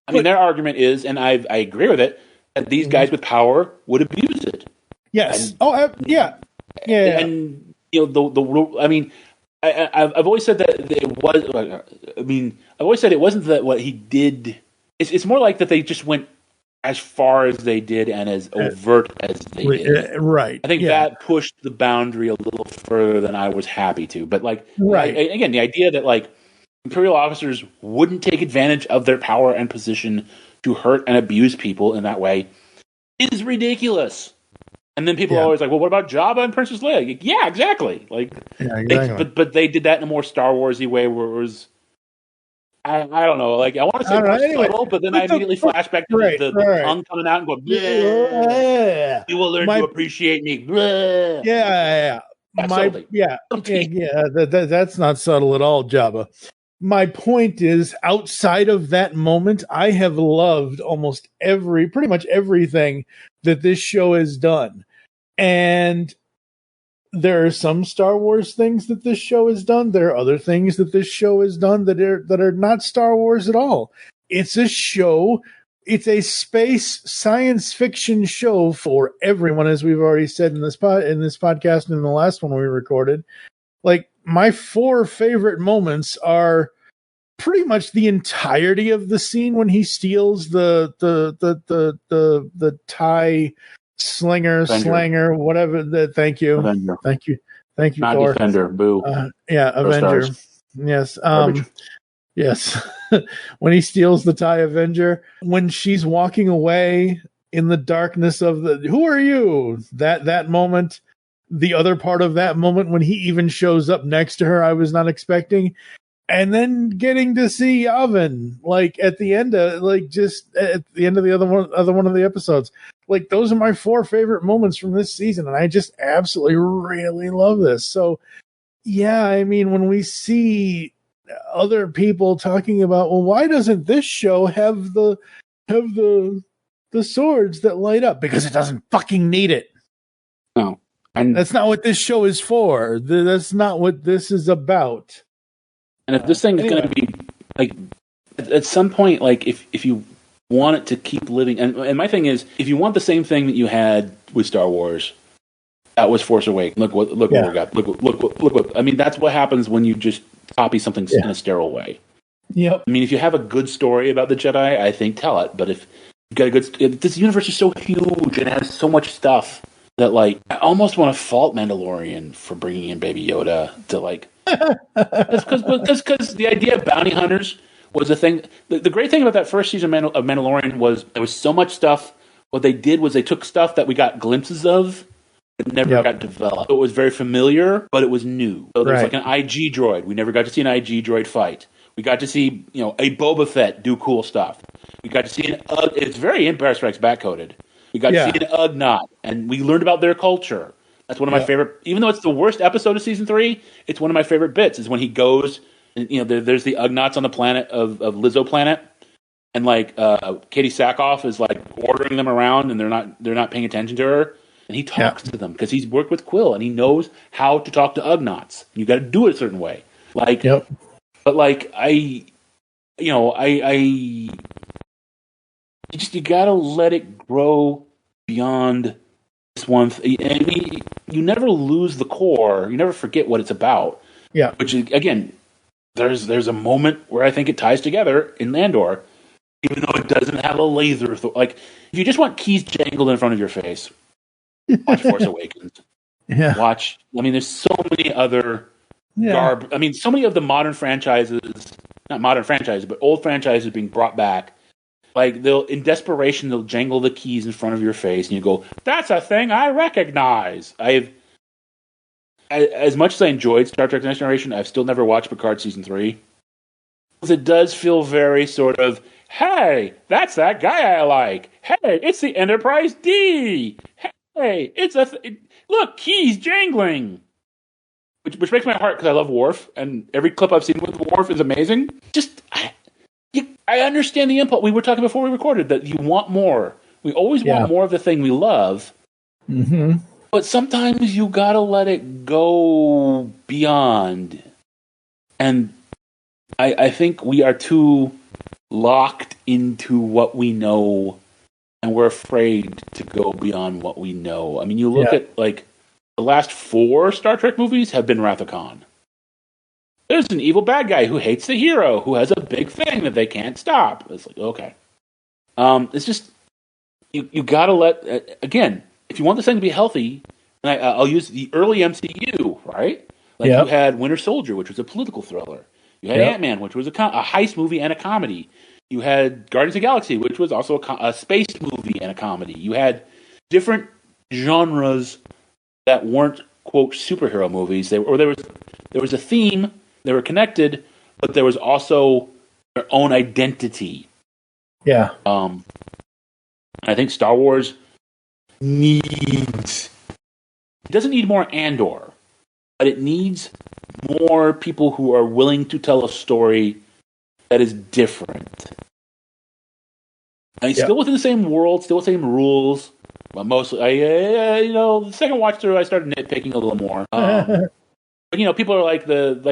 their argument is, and I agree with it, that these guys with power would abuse it. Yes. Yeah. And I've always said that it was. I've always said it wasn't that what he did. It's more like that they just went as far as they did and as overt as they did. Right. I think that pushed the boundary a little further than I was happy to. But again, the idea that Imperial officers wouldn't take advantage of their power and position to hurt and abuse people in that way is ridiculous. And then people are always like, well, what about Jabba and Princess Leia? Yeah, exactly. Exactly. But they did that in a more Star Warsy way where it was, I don't know. I want to say more subtle, but then I immediately flash back to the tongue coming out and go, bleh. You will learn to appreciate me. Bleh. Yeah. That's not subtle at all, Jabba. My point is, outside of that moment, I have loved pretty much everything that this show has done. And there are some Star Wars things that this show has done. There are other things that this show has done that are not Star Wars at all. It's a show. It's a space science fiction show for everyone, as we've already said in this podcast and in the last one we recorded. My 4 favorite moments are pretty much the entirety of the scene when he steals the TIE slanger, whatever. Thank you. Avenger. Thank you, Not Thor. Defender. Boo. Avenger. Yes. Yes. When he steals the TIE Avenger, when she's walking away in the darkness of who are you? That moment. The other part of that moment when he even shows up next to her, I was not expecting. And then getting to see Yavin, at the end of just at the end of the other one of the episodes. Those are my 4 favorite moments from this season, and I just absolutely really love this. So yeah, I mean, when we see other people talking about, well, why doesn't this show have the swords that light up? Because it doesn't fucking need it. No. And that's not what this show is for. That's not what this is about. And if this thing is going to be at some point, if you want it to keep living, and my thing is, if you want the same thing that you had with Star Wars, that was Force Awakens. Look what we got. Look what. I mean, that's what happens when you just copy something in a sterile way. Yep. I mean, if you have a good story about the Jedi, I think tell it. But if you've got a good, this universe is so huge and it has so much stuff that I almost want to fault Mandalorian for bringing in Baby Yoda to because the idea of bounty hunters was a thing. The great thing about that first season of Mandalorian was there was so much stuff. What they did was they took stuff that we got glimpses of but never got developed. It was very familiar, but it was new. So there's an IG droid. We never got to see an IG droid fight. We got to see a Boba Fett do cool stuff. We got to see it's very Empire Strikes Back coded. We got to see an Ugnaught, and we learned about their culture. That's one of my favorite. Even though it's the worst episode of season 3, it's one of my favorite bits. Is when he goes, and there's the Ugnaughts on the planet of Lizzo Planet, and Katie Sackhoff is ordering them around, and they're not paying attention to her, and he talks to them because he's worked with Quill and he knows how to talk to Ugnaughts. You got to do it a certain way. But you gotta let it grow beyond this one. I mean, you never lose the core. You never forget what it's about. Yeah. Which is, again, there's a moment where I think it ties together in Andor, even though it doesn't have a laser. If you just want keys jangled in front of your face, watch Force Awakens. Yeah. Watch. I mean, there's so many other garb. I mean, so many of the modern franchises, not modern franchises, but old franchises being brought back. In desperation, they'll jangle the keys in front of your face, and you go, "That's a thing I recognize." As much as I enjoyed Star Trek: Next Generation, I've still never watched Picard season 3. Because it does feel very sort of, "Hey, that's that guy I like. Hey, it's the Enterprise D. Hey, it's look, keys jangling." Which breaks my heart because I love Worf, and every clip I've seen with Worf is amazing. I understand the impulse. We were talking before we recorded that you want more. We always want more of the thing we love. Mm-hmm. But sometimes you gotta let it go beyond. And I think we are too locked into what we know, and we're afraid to go beyond what we know. I mean, you look at the last 4 Star Trek movies have been Wrath of Khan. There's an evil bad guy who hates the hero, who has a big thing that they can't stop. It's okay. It's just you got to let again, if you want this thing to be healthy, and I'll use the early MCU, right? Like you had Winter Soldier, which was a political thriller. You had Ant-Man, which was a heist movie and a comedy. You had Guardians of the Galaxy, which was also a space movie and a comedy. You had different genres that weren't quote superhero movies. There was a theme. They were connected, but there was also their own identity. Yeah. I think Star Wars doesn't need more Andor, but it needs more people who are willing to tell a story that is different. I mean, still within the same world, still the same rules, but mostly, the second watch through, I started nitpicking a little more. But people are like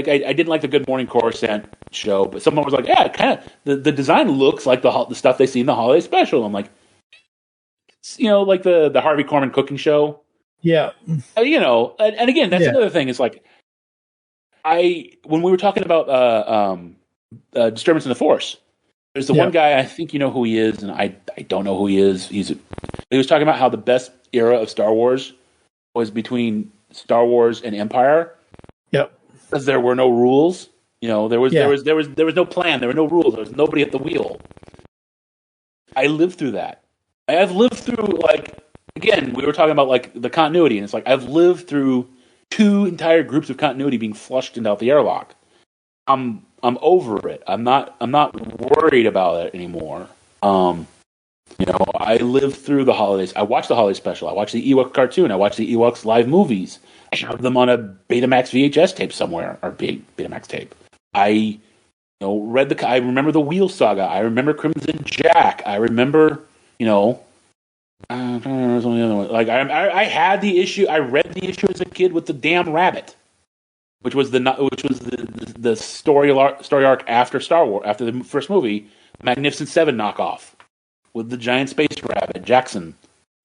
I didn't like the Good Morning Coruscant show, but someone was like, yeah, kind of the design looks like the stuff they see in the holiday special. I'm like, like the Harvey Korman cooking show. Yeah. And again, that's another thing. Is like, when we were talking about Disturbance in the Force, there's the one guy, I think you know who he is, and I don't know who he is. He was talking about how the best era of Star Wars was between Star Wars and Empire. Yep. Because there were no rules. There was no plan. There were no rules. There was nobody at the wheel. I lived through that. I've lived through, again, we were talking about the continuity, and it's like I've lived through 2 entire groups of continuity being flushed into the airlock. I'm over it. I'm not worried about it anymore. I lived through the holidays. I watched the holiday special. I watched the Ewok cartoon. I watched the Ewoks live movies. I have them on a Betamax VHS tape somewhere, or Betamax tape. I I remember the Wheel Saga. I remember Crimson Jack. I remember, I don't remember some of the other ones. I had the issue. I read the issue as a kid with the damn rabbit, which was the story arc after Star Wars, after the first movie, Magnificent Seven knockoff with the giant space rabbit Jackson,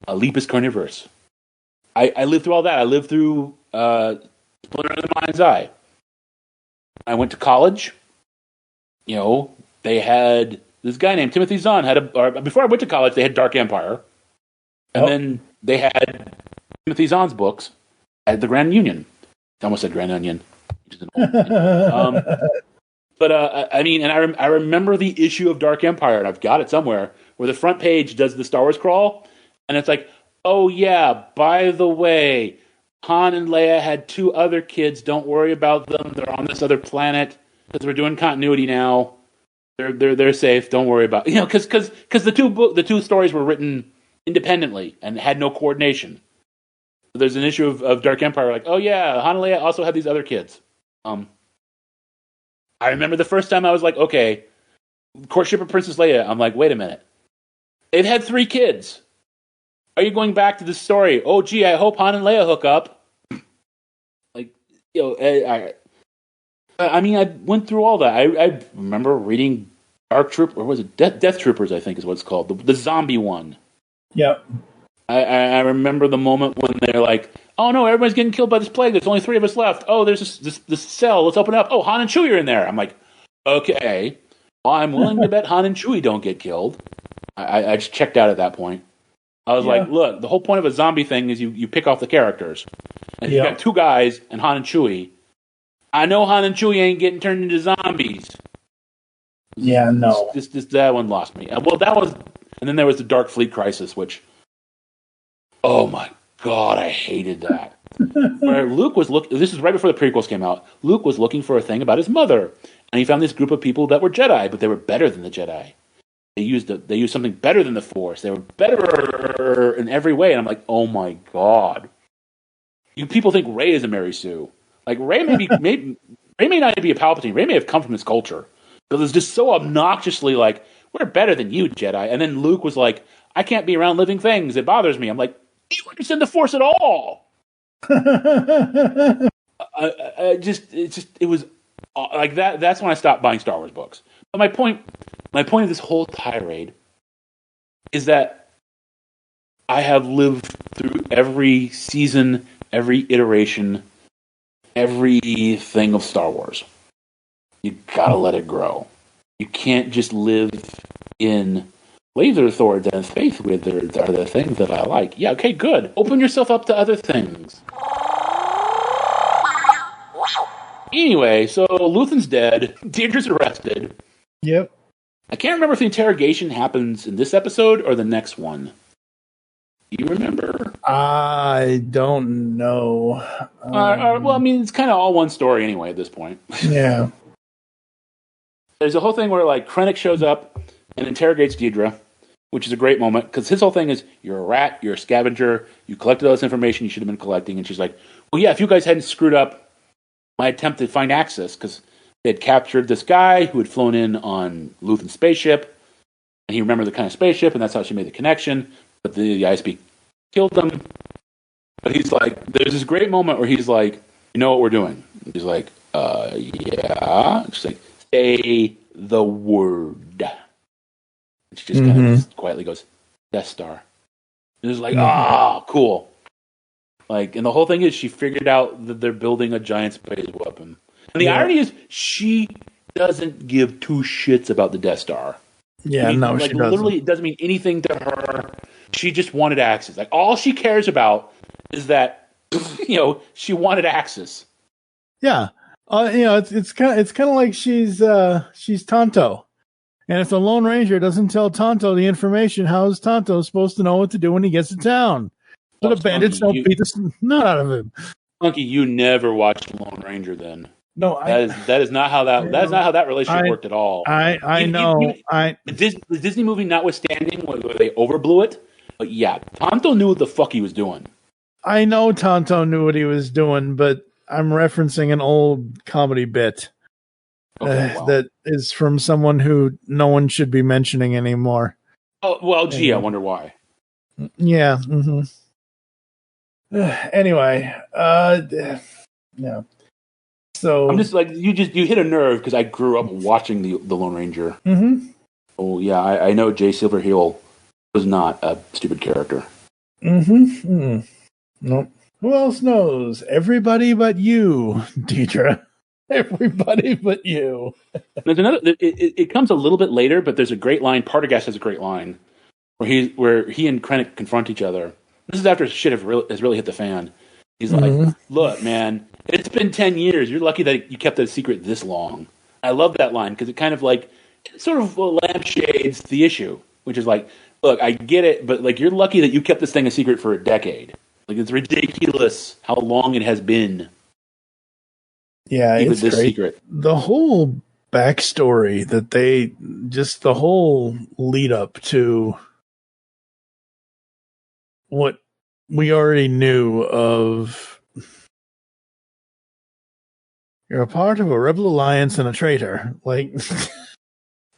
Lepus carnivorous. I lived through all that. I lived through Splinter in the Mind's Eye. I went to college. They had this guy named Timothy Zahn before I went to college, they had Dark Empire. And then they had Timothy Zahn's books at the Grand Union. I almost said Grand Onion. But I remember the issue of Dark Empire, and I've got it somewhere, where the front page does the Star Wars crawl, and it's like, oh yeah, by the way, Han and Leia had 2 other kids. Don't worry about them. They're on this other planet because we're doing continuity now. They're safe. Don't worry about because the 2 stories were written independently and had no coordination. There's an issue of Dark Empire, like, oh yeah, Han and Leia also had these other kids. I remember the first time I was like, okay, Courtship of Princess Leia. I'm like, wait a minute, they've had 3 kids. Are you going back to the story? Oh gee, I hope Han and Leia hook up. I went through all that. I remember reading Dark Troop, or was it Death Troopers? I think is what it's called, the zombie one. Yep. I remember the moment when they're like, oh no, everybody's getting killed by this plague. There's only 3 of us left. Oh, there's this cell. Let's open it up. Oh, Han and Chewie are in there. I'm like, okay. Well, I'm willing to bet Han and Chewie don't get killed. I just checked out at that point. I was like, look, the whole point of a zombie thing is you pick off the characters. And you got 2 guys and Han and Chewie. I know Han and Chewie ain't getting turned into zombies. Yeah, no. That one lost me. Well, that was... And then there was the Dark Fleet Crisis, which... Oh my God, I hated that. Where Luke was looking... This is right before the prequels came out. Luke was looking for a thing about his mother. And he found this group of people that were Jedi, but they were better than the Jedi. They used something better than the Force. They were better in every way. And I'm like, oh my God. You people think Rey is a Mary Sue. Like, Rey may not be a Palpatine. Rey may have come from this culture. Because it's just so obnoxiously like, we're better than you, Jedi. And then Luke was like, I can't be around living things. It bothers me. I'm like, you understand the Force at all. It was like that. That's when I stopped buying Star Wars books. But my point of this whole tirade is that I have lived through every season, every iteration, everything of Star Wars. You gotta let it grow. You can't just live in laser swords and space wizards are the things that I like. Yeah, okay, good. Open yourself up to other things. Anyway, so Luthen's dead. Dedra's arrested. Yep. I can't remember if the interrogation happens in this episode or the next one. Do you remember? I don't know. Well, I mean, it's kind of all one story anyway at this point. Yeah. There's a whole thing where, like, Krennic shows up and interrogates Dedra, which is a great moment, because his whole thing is, you're a rat, you're a scavenger, you collected all this information you should have been collecting, and she's like, well, yeah, if you guys hadn't screwed up my attempt to find access, because they had captured this guy who had flown in on Luthen's spaceship, and he remembered the kind of spaceship, and that's how she made the connection, but the ISB killed them. But he's like, there's this great moment where he's like, you know what we're doing? He's like, yeah. She's like, say the word. And she just kind of quietly goes, Death Star. And it's like, cool. Like, and the whole thing is she figured out that they're building a giant space weapon. And the irony is she doesn't give two shits about the Death Star. Yeah, I mean, no, like, she doesn't. Literally, it doesn't mean anything to her. She just wanted access. Like, all she cares about is that, she wanted access. Yeah. It's kind of like she's Tonto. And if the Lone Ranger doesn't tell Tonto the information, how is Tonto supposed to know what to do when he gets to town? So the bandits don't beat the snot out of him. Funky, you never watched Lone Ranger then. No, that is not how that relationship worked at all. I know. The Disney movie notwithstanding, where they overblew it, but yeah, Tonto knew what the fuck he was doing. I know Tonto knew what he was doing, but I'm referencing an old comedy bit that is from someone who no one should be mentioning anymore. Oh well, gee, I wonder why. Yeah. Mm-hmm. Anyway, yeah. So I'm just like you hit a nerve because I grew up watching the Lone Ranger. Mm-hmm. Oh yeah, I know Jay Silverheel was not a stupid character. Mm-hmm. Nope. Who else knows? Everybody but you, Dedra. Everybody but you. There's another. It comes a little bit later, but there's a great line. Partagas has a great line where he and Krennic confront each other. This is after shit has really hit the fan. He's like, "Look, man, it's been 10 years. You're lucky that you kept that secret this long." I love that line because it kind of sort of lampshades the issue, which is like, "Look, I get it, but like you're lucky that you kept this thing a secret for a decade. Like it's ridiculous how long it has been." Yeah, even it's this great. Secret. The whole backstory that the whole lead up to what we already knew of. You're a part of a rebel alliance and a traitor. Like,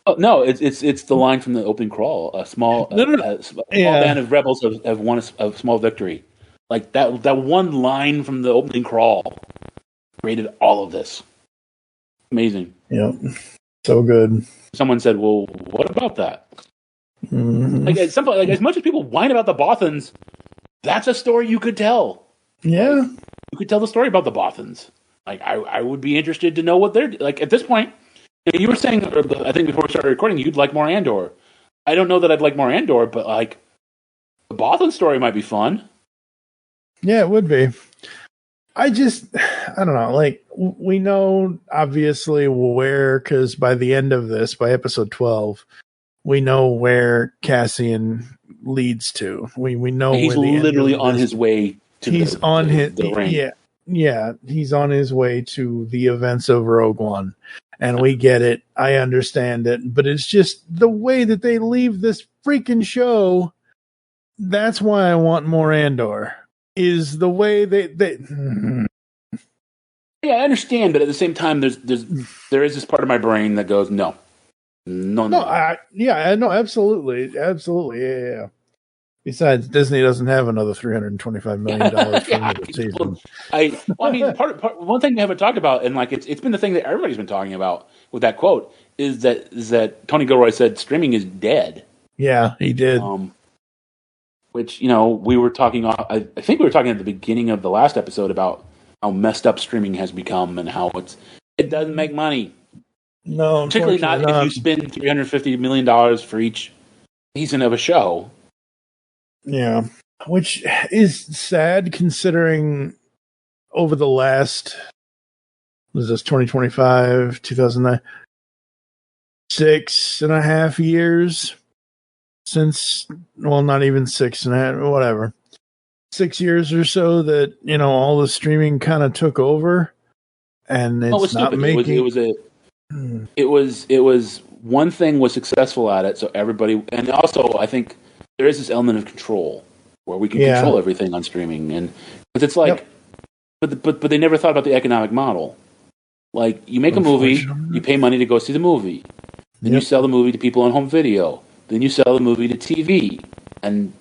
oh, no, it's the line from the opening crawl. A small band of rebels have won a small victory. Like that one line from the opening crawl created all of this. Amazing. Yep. So good. Someone said, "Well, what about that?" Mm-hmm. Like at some point, like as much as people whine about the Bothans, that's a story you could tell. Yeah, like, you could tell the story about the Bothans. Like I would be interested to know what they're like at this point. You were saying, I think before we started recording, you'd like more Andor. I don't know that I'd like more Andor, but like the Bothan story might be fun. Yeah, it would be. I don't know. Like, we know obviously where, because by the end of this, by episode 12, we know where Cassian leads to. We know he's literally on his way to he's the, on the, his the ring. Yeah, he's on his way to the events of Rogue One. And we get it. I understand it. But it's just the way that they leave this freaking show. That's why I want more Andor. Is the way they Yeah, I understand, but at the same time, there is this part of my brain that goes, no. Absolutely, yeah. Besides, Disney doesn't have another $325 million for another season. One thing we haven't talked about, and like it's been the thing that everybody's been talking about with that quote, is that Tony Gilroy said streaming is dead. Yeah, he did. Which, we were talking. I think we were talking at the beginning of the last episode about how messed up streaming has become and how it doesn't make money. No, particularly not if you spend $350 million for each season of a show. Yeah, which is sad considering over the last, what is this, 2025, 2009, 6.5 years since, well, not even 6.5, whatever, 6 years or so that, all the streaming kind of took over, and it's not stupid. making. It was one thing was successful at it, so everybody, and also I think there is this element of control where we can control everything on streaming, and because it's like, but they never thought about the economic model. Like, you make a movie, you pay money to go see the movie, then you sell the movie to people on home video, then you sell the movie to TV, and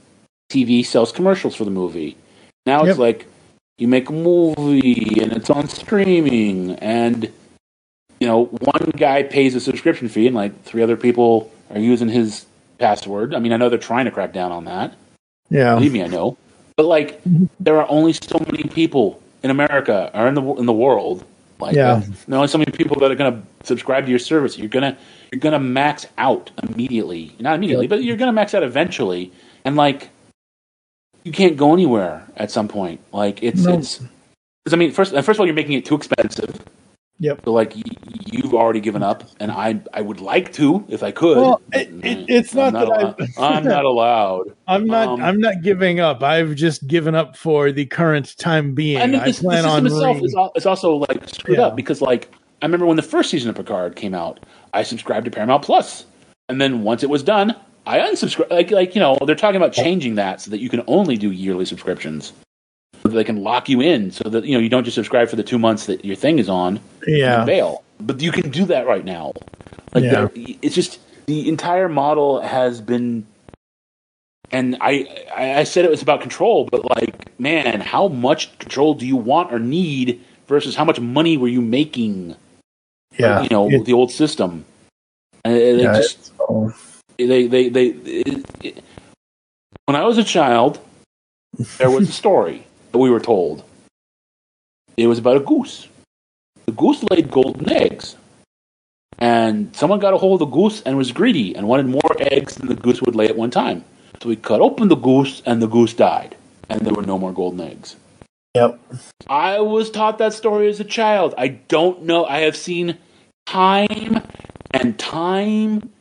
TV sells commercials for the movie. Now it's like you make a movie and it's on streaming, and one guy pays a subscription fee, and like 3 other people are using his password. I mean, I know they're trying to crack down on that. Yeah, believe me, I know. But like, there are only so many people in America or in the world. Like, there are only so many people that are going to subscribe to your service. You're gonna max out immediately. Not immediately, but you're gonna max out eventually. And like, you can't go anywhere at some point. Like, it's. I mean, first of all, you're making it too expensive. Yep. So like, you've already given up, and I would like to if I could. Well, it's not that I'm not allowed. I'm not giving up. I've just given up for the current time being. I mean, the system itself is also like screwed up, because like, I remember when the first season of Picard came out, I subscribed to Paramount Plus, and then once it was done, I unsubscribed. Like they're talking about changing that so that you can only do yearly subscriptions. So that they can lock you in, so that you don't just subscribe for the 2 months that your thing is on. Yeah, and bail. But you can do that right now. Like, it's just the entire model has been. And I said it was about control, but like, man, how much control do you want or need versus how much money were you making? Yeah, the old system. And when I was a child, there was a story that we were told. It was about a goose. The goose laid golden eggs. And someone got a hold of the goose and was greedy and wanted more eggs than the goose would lay at one time. So he cut open the goose, and the goose died. And there were no more golden eggs. Yep. I was taught that story as a child. I don't know. I have seen time and time.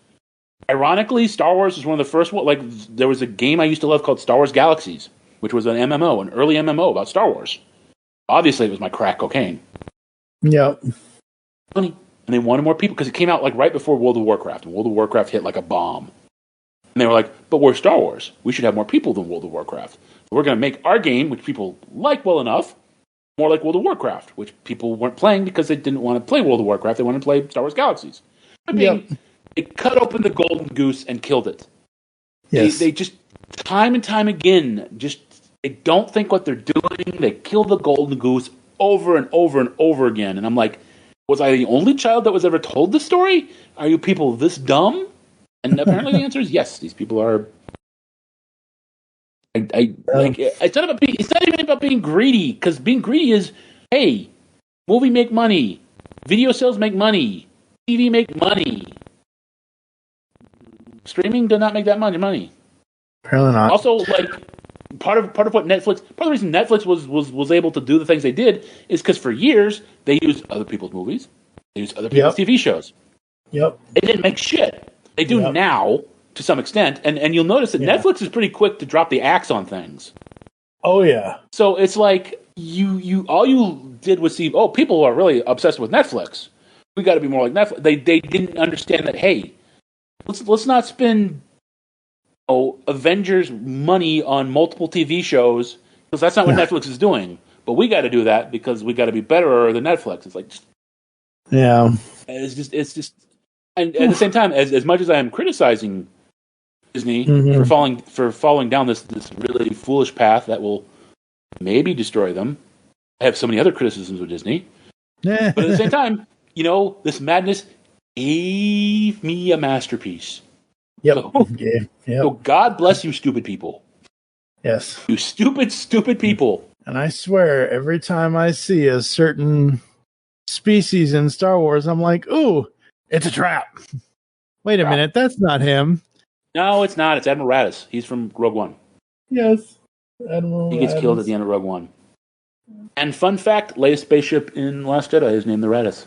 Ironically, Star Wars was one of the first. Like, there was a game I used to love called Star Wars Galaxies, which was an MMO, an early MMO about Star Wars. Obviously, it was my crack cocaine. Yep. Funny. And they wanted more people because it came out like right before World of Warcraft, and World of Warcraft hit like a bomb. And they were like, but we're Star Wars. We should have more people than World of Warcraft. So we're going to make our game, which people like well enough, more like World of Warcraft, which people weren't playing because they didn't want to play World of Warcraft. They wanted to play Star Wars Galaxies. They cut open the golden goose and killed it. Yes. They just, time and time again, they don't think what they're doing. They kill the golden goose over and over and over again. And I'm like, was I the only child that was ever told this story? Are you people this dumb? And apparently the answer is yes. These people are. It's not even about being greedy, because being greedy is, hey, movie make money, video sales make money, TV make money. Streaming did not make that much money. Apparently not. Also, like, part of what Netflix, part of the reason Netflix was able to do the things they did is because for years they used other people's movies, they used other people's TV shows. Yep. They didn't make shit. They do now, to some extent, and you'll notice that Netflix is pretty quick to drop the axe on things. Oh yeah. So it's like you all you did was see, oh, people are really obsessed with Netflix. We got to be more like Netflix. They didn't understand that. Hey, let's not spend Avengers money on multiple TV shows, because that's not what Netflix is doing. But we got to do that because we got to be better than Netflix. It's like, it's just. And at the same time, as much as I am criticizing Disney for falling down this really foolish path that will maybe destroy them, I have so many other criticisms of Disney. But at the same time, this madness gave me a masterpiece. Yep. So God bless you, stupid people. Yes. You stupid people. And I swear, every time I see a certain species in Star Wars, I'm like, ooh, it's a trap. Wait a minute, that's not him. No, it's not. It's Admiral Raddus. He's from Rogue One. Yes. Admiral He gets Raddus. killed at the end of Rogue One. And fun fact, latest spaceship in Last Jedi is named the Raddus.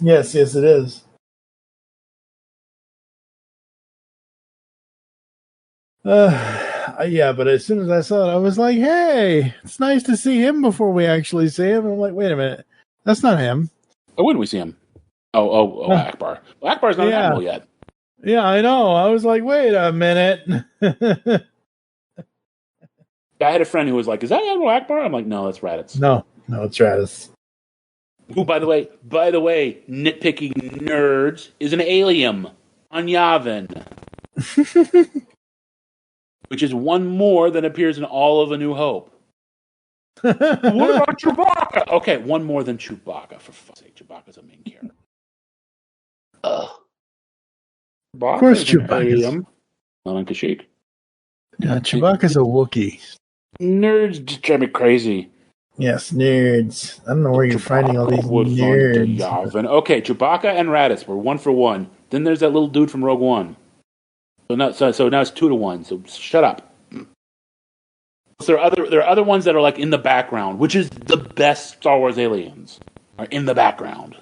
Yes, it is. Yeah, but as soon as I saw it, I was like, hey, it's nice to see him before we actually see him. I'm like, wait a minute. That's not him. Oh, when did we see him? Oh, Akbar. Well, Akbar's not an admiral yet. Yeah, I know. I was like, wait a minute. I had a friend who was like, is that Admiral Akbar? I'm like, no, that's Raddus. No, it's Raddus. Who, by the way, nitpicking nerds, is an alien on Yavin. Which is one more than appears in all of A New Hope. What about Chewbacca? Okay, one more than Chewbacca, for fuck's sake. Chewbacca's a main character. Ugh. Of course Chewbacca's. Not on Kashyyyk. Yeah, Chewbacca's a Wookiee. Nerds just drive me crazy. Yes, nerds. I don't know where you're finding all these nerds. Okay, Chewbacca and Raddus were 1 for 1. Then there's that little dude from Rogue One. So now it's 2-1. So shut up. So there are other ones that are like in the background, which is the best Star Wars aliens are in the background.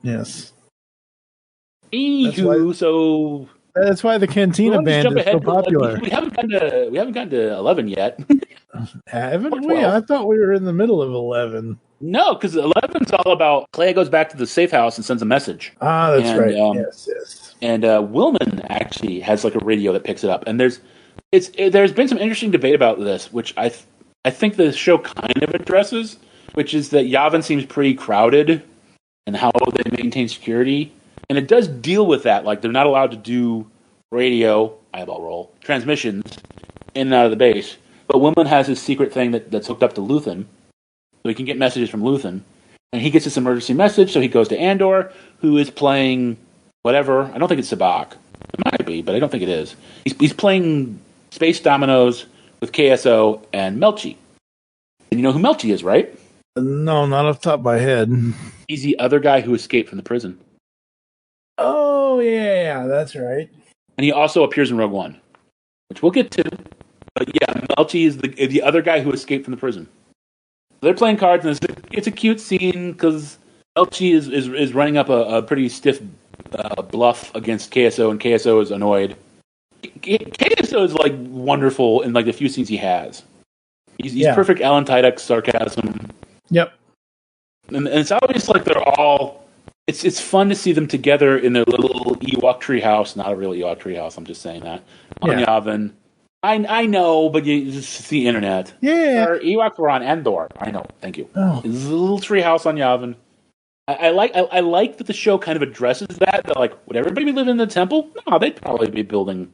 Yes. That's why the Cantina band is so popular. We haven't gotten to 11 yet. Haven't we? I thought we were in the middle of 11. No, because 11's all about Clea goes back to the safe house and sends a message. Ah, that's right. Yes. And Willman actually has like a radio that picks it up. And there's been some interesting debate about this, which I think the show kind of addresses, which is that Yavin seems pretty crowded and how they maintain security. And it does deal with that. Like, they're not allowed to do radio, eyeball roll, transmissions in and out of the base. But Willman has his secret thing that's hooked up to Luthen. So he can get messages from Luthen. And he gets this emergency message, so he goes to Andor, who is playing whatever. I don't think it's Sabak. It might be, but I don't think it is. He's playing Space Dominoes with KSO and Melchi. And you know who Melchi is, right? No, not off the top of my head. He's the other guy who escaped from the prison. Oh, yeah, that's right. And he also appears in Rogue One, which we'll get to. But yeah, Melchi is the other guy who escaped from the prison. They're playing cards, and it's a cute scene because Melchi is running up a pretty stiff bluff against KSO, and KSO is annoyed. KSO is like wonderful in like the few scenes he has. He's perfect Alan Tudyk sarcasm. Yep. And it's always like they're all. It's fun to see them together in their little Ewok treehouse. Not a real Ewok treehouse. I'm just saying that on Yavin. I know, but you just see the internet. Yeah. Our Ewoks were on Andor. I know. Thank you. Oh. It's a little treehouse on Yavin. I like that the show kind of addresses that. That like, would everybody be living in the temple? No, they'd probably be building,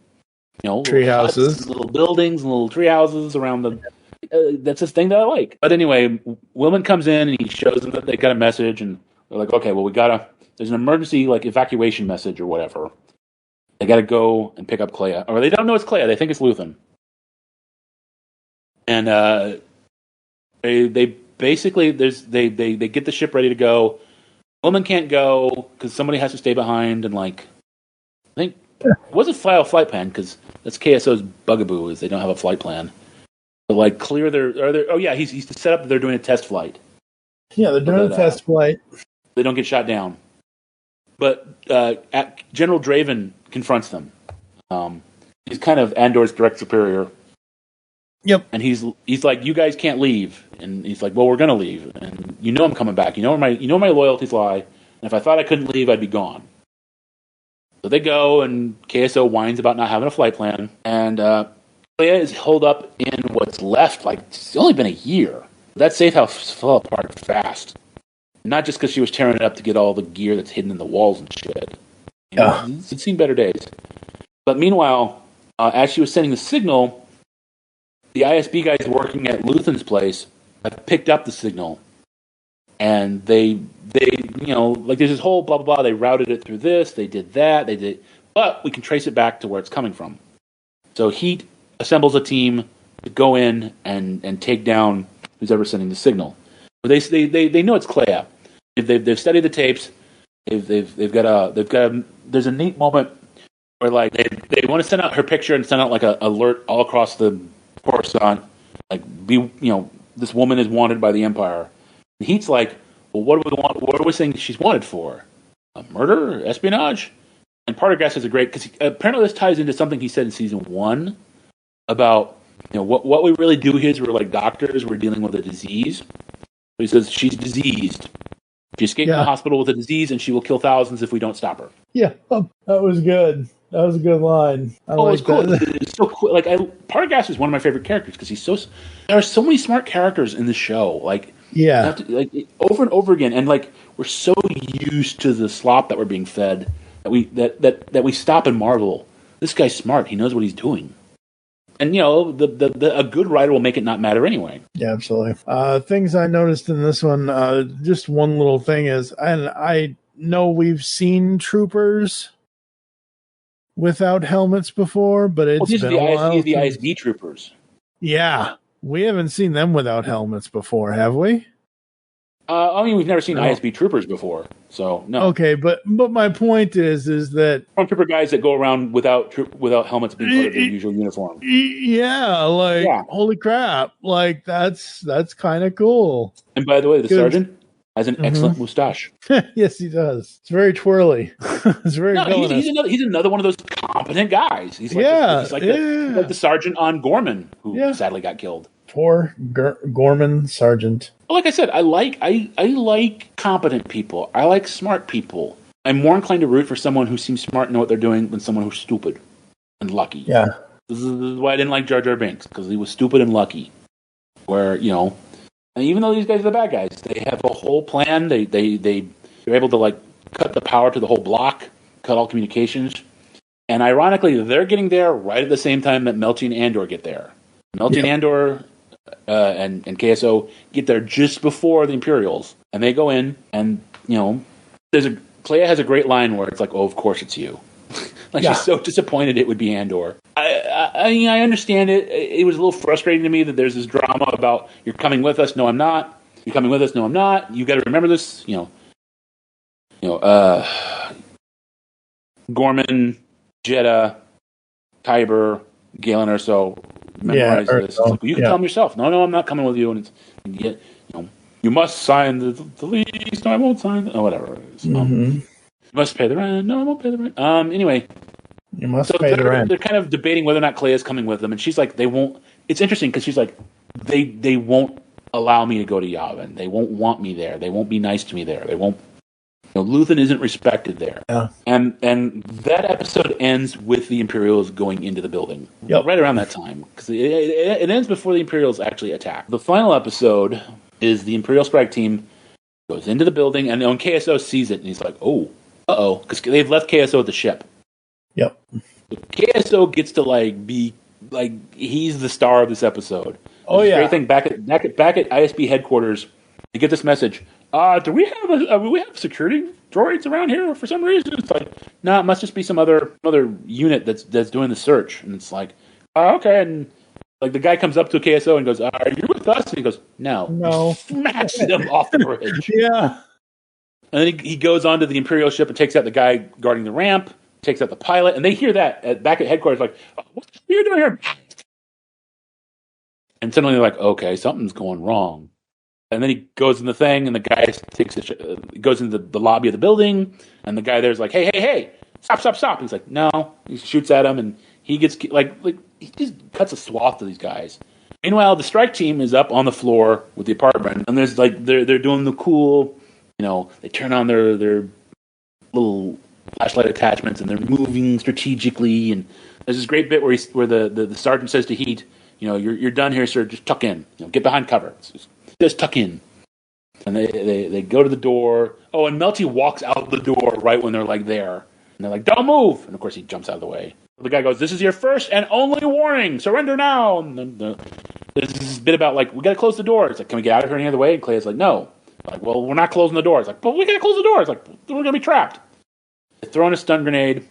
tree houses, little buildings, and little tree houses around them. That's this thing that I like. But anyway, Willman comes in and he shows them that they got a message, and they're like, okay, well, there's an emergency like evacuation message or whatever. They got to go and pick up Clea, or they don't know it's Clea. They think it's Luthen, and they basically they get the ship ready to go. Willman can't go because somebody has to stay behind, and like I think it wasn't file flight plan because that's KSO's bugaboo is they don't have a flight plan. But like clear he's set up that they're doing a test flight. Yeah, they're doing a test flight. They don't get shot down. But General Draven confronts them. He's kind of Andor's direct superior. Yep. And he's like, you guys can't leave. And he's like, well, we're going to leave. And you know I'm coming back. You know where my loyalties lie. And if I thought I couldn't leave, I'd be gone. So they go, and KSO whines about not having a flight plan. And Clea is holed up in what's left. Like, it's only been a year. That safe house fell apart fast. Not just because she was tearing it up to get all the gear that's hidden in the walls and shit. It's seen better days. But meanwhile, as she was sending the signal, the ISB guys working at Luthen's place have picked up the signal. And they like there's this whole blah, blah, blah. They routed it through this. They did that. But we can trace it back to where it's coming from. So Heat assembles a team to go in and take down who's ever sending the signal. But they know it's Clea. They've studied the tapes. They've got a. There's a neat moment where like they want to send out her picture and send out like a alert all across the Coruscant, like this woman is wanted by the Empire. And Heat's like, well, what do we want? What are we saying she's wanted for? A murder, espionage? And Partagas is a great because apparently this ties into something he said in season 1 about what we really do here is we're like doctors. We're dealing with a disease. He says she's diseased. She escaped from the hospital with a disease, and she will kill thousands if we don't stop her. Yeah, that was good. That was a good line. It's cool. It's so cool. Like, Partagas is one of my favorite characters because there are so many smart characters in the show. Like, over and over again, and like we're so used to the slop that we're being fed that we stop and marvel. This guy's smart. He knows what he's doing. And a good writer will make it not matter anyway. Yeah, absolutely. Things I noticed in this one, just one little thing is, and I know we've seen troopers without helmets before, but it's been a while. These are the ISB troopers. Yeah, we haven't seen them without helmets before, have we? We've never seen ISB troopers before, so no. Okay, but my point is that stormtrooper guys that go around without helmets being part of their usual uniform. Yeah, holy crap! Like that's kind of cool. And by the way, the sergeant has an excellent mustache. Yes, he does. It's very twirly. It's very. He's another one of those competent guys. He's like the sergeant on Gorman, who sadly got killed. Poor Gorman Sergeant. Like I said, I like competent people. I like smart people. I'm more inclined to root for someone who seems smart and know what they're doing than someone who's stupid and lucky. Yeah. This is why I didn't like Jar Jar Binks, because he was stupid and lucky. Where, and even though these guys are the bad guys, they have a whole plan. They're able to like cut the power to the whole block, cut all communications. And ironically, they're getting there right at the same time that Melty and Andor get there. Melty and Andor and KSO get there just before the Imperials, and they go in, and Clea has a great line where it's like, "Oh, of course it's you." She's so disappointed it would be Andor. I understand it. It was a little frustrating to me that there's this drama about you're coming with us. No, I'm not. You're coming with us. No, I'm not. You got to remember this. Gorman, Jeddah, Kyber, Galen Erso. Memorize this. It's like, well, you can tell them yourself. No, I'm not coming with you. And you must sign the lease. No, I won't sign. Oh, whatever. You must pay the rent. No, I won't pay the rent. Anyway, you must pay the rent. They're kind of debating whether or not Clea is coming with them, and she's like, they won't. It's interesting because she's like, they won't allow me to go to Yavin. They won't want me there. They won't be nice to me there. They won't. Luthen isn't respected there. Yeah. And that episode ends with the Imperials going into the building. Yep. Right around that time. Because it ends before the Imperials actually attack. The final episode is the Imperial strike team goes into the building, and when KSO sees it, and he's like, oh, uh-oh. Because they've left KSO at the ship. Yep. So KSO gets to be he's the star of this episode. Oh, yeah. Great thing, back at ISB headquarters, they get this message. Do we have security droids around here for some reason? It's like, no, it must just be some other unit that's doing the search. And it's like, okay. And like the guy comes up to a KSO and goes, "Are you with us?" And he goes, "No." Smashes him off the bridge. Yeah. And then he goes onto the Imperial ship and takes out the guy guarding the ramp, takes out the pilot, and they hear that back at headquarters, like, "What are you doing here?" And suddenly they're like, "Okay, something's going wrong." And then he goes in the thing, and the guy goes into the lobby of the building, and the guy there's like, hey, stop. He's like, no. He shoots at him, and he gets he just cuts a swath to these guys. Meanwhile, the strike team is up on the floor with the apartment, and there's they're doing the cool, they turn on their little flashlight attachments, and they're moving strategically. And there's this great bit where the sergeant says to Heat, you're done here, sir. Just tuck in. Get behind cover. Just tuck in. And they go to the door. Oh, and Melty walks out the door right when they're there. And they're like, don't move. And of course he jumps out of the way. The guy goes, this is your first and only warning. Surrender now. And then there's this bit about we got to close the door. It's like, can we get out of here any other way? And Clea's like, no. Like, well, we're not closing the door. It's like, but we got to close the door. It's like, we're going to be trapped. They throw in a stun grenade,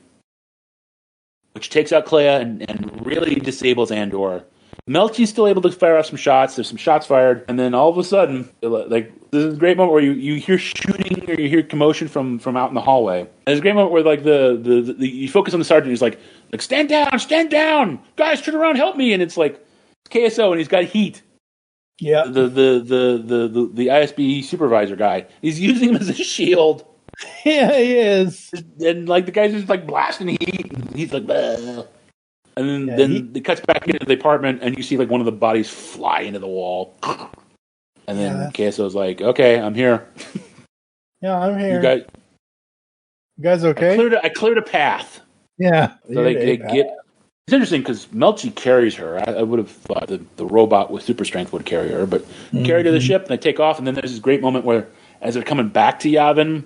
which takes out Clea and really disables Andor. Melchi's still able to fire off some shots. There's some shots fired, and then all of a sudden, like this is a great moment where you hear shooting or you hear commotion from out in the hallway. And there's a great moment where like the you focus on the sergeant. He's like stand down, guys, turn around, help me, and it's like KSO, and he's got heat. Yeah, the ISB supervisor guy. He's using him as a shield. Yeah, he is. And like the guy's just like blasting heat. And he's like, bleh. And then it cuts back into the apartment, and you see like one of the bodies fly into the wall. And then KSO's like, "Okay, I'm here." Yeah, I'm here. You guys okay? I cleared a path. Yeah. So they get. It's interesting because Melchi carries her. I would have thought the robot with super strength would carry her, but carry her to the ship, and they take off. And then there's this great moment where, as they're coming back to Yavin,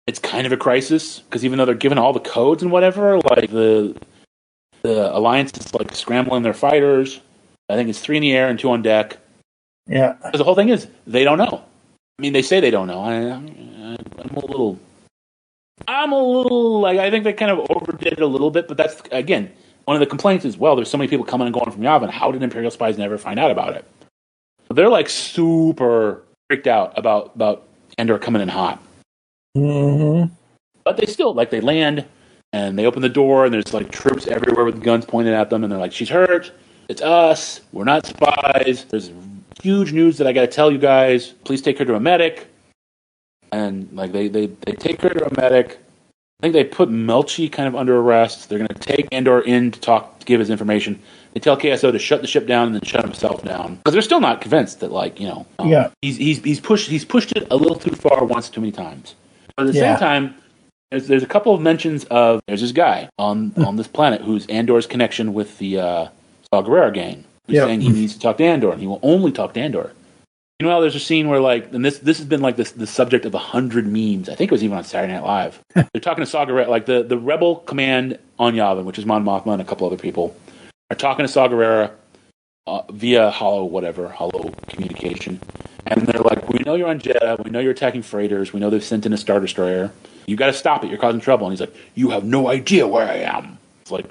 it's kind of a crisis because even though they're given all the codes and whatever, like the Alliance is like scrambling their fighters. I think it's 3 in the air and 2 on deck. Yeah. Because the whole thing is they don't know. I mean, they say they don't know. I'm a little like I think they kind of overdid it a little bit. But that's again one of the complaints is there's so many people coming and going from Yavin. How did Imperial spies never find out about it? They're like super freaked out about Andor coming in hot. Mm-hmm. But they still they land. And they open the door, and there's like troops everywhere with guns pointed at them, and they're like, "She's hurt. It's us. We're not spies. There's huge news that I got to tell you guys. Please take her to a medic." And like they take her to a medic. I think they put Melchi kind of under arrest. They're going to take Andor in to give his information. They tell KSO to shut the ship down and then shut himself down because they're still not convinced that he's pushed it a little too far once too many times. But at the same time. There's a couple of mentions of there's this guy on this planet who's Andor's connection with the Saw Gerrera gang. Who's saying he needs to talk to Andor, and he will only talk to Andor. You know, there's a scene where and this has been like the subject of 100 memes. I think it was even on Saturday Night Live. They're talking to Saw Gerrera, like the rebel command on Yavin, which is Mon Mothma and a couple other people, are talking to Saw Gerrera via hollow communication. And they're like, "We know you're on Jedha. We know you're attacking freighters. We know they've sent in a Star Destroyer. You got to stop it. You're causing trouble." And he's like, "You have no idea where I am." It's like,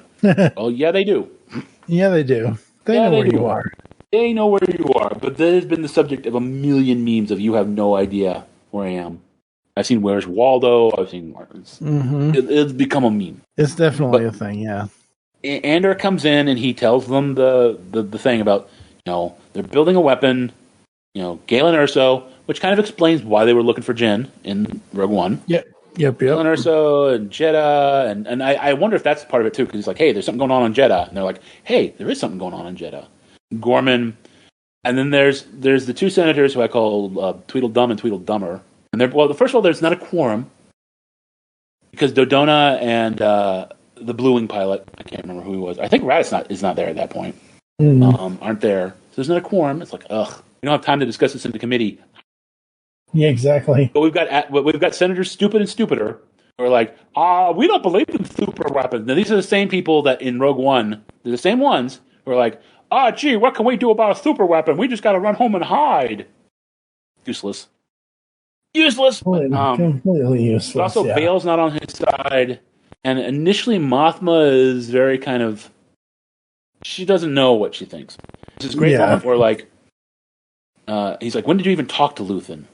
"Oh, yeah, they do. Yeah, they do. They know where you are. They know where you are." But that has been the subject of a million memes of "you have no idea where I am." I've seen "Where's Waldo?" I've seen it's become a meme. It's definitely a thing, yeah. Andor comes in and he tells them the thing about they're building a weapon. Galen Erso, which kind of explains why they were looking for Jyn in Rogue One. Yep. Galen Erso and Jedha, and I wonder if that's part of it too, because he's like, "Hey, there's something going on Jedha," and they're like, "Hey, there is something going on Jedha." Gorman, and then there's the 2 senators who I call Tweedledum and Tweedledummer, and first of all, there's not a quorum because Dodonna and the Blue Wing pilot, I can't remember who he was. I think Raditz is not there at that point. Aren't there? So there's not a quorum. It's like, ugh. We don't have time to discuss this in the committee. Yeah, exactly. But we've got Senators Stupid and Stupider who are like, we don't believe in super weapons. Now, these are the same people that in Rogue One, they're the same ones who are like, gee, what can we do about a super weapon? We just got to run home and hide. Useless. Completely useless. But also, Vale's not on his side. And initially, Mothma is very kind of, she doesn't know what she thinks. This is great moment where he's like, "When did you even talk to Luthen?"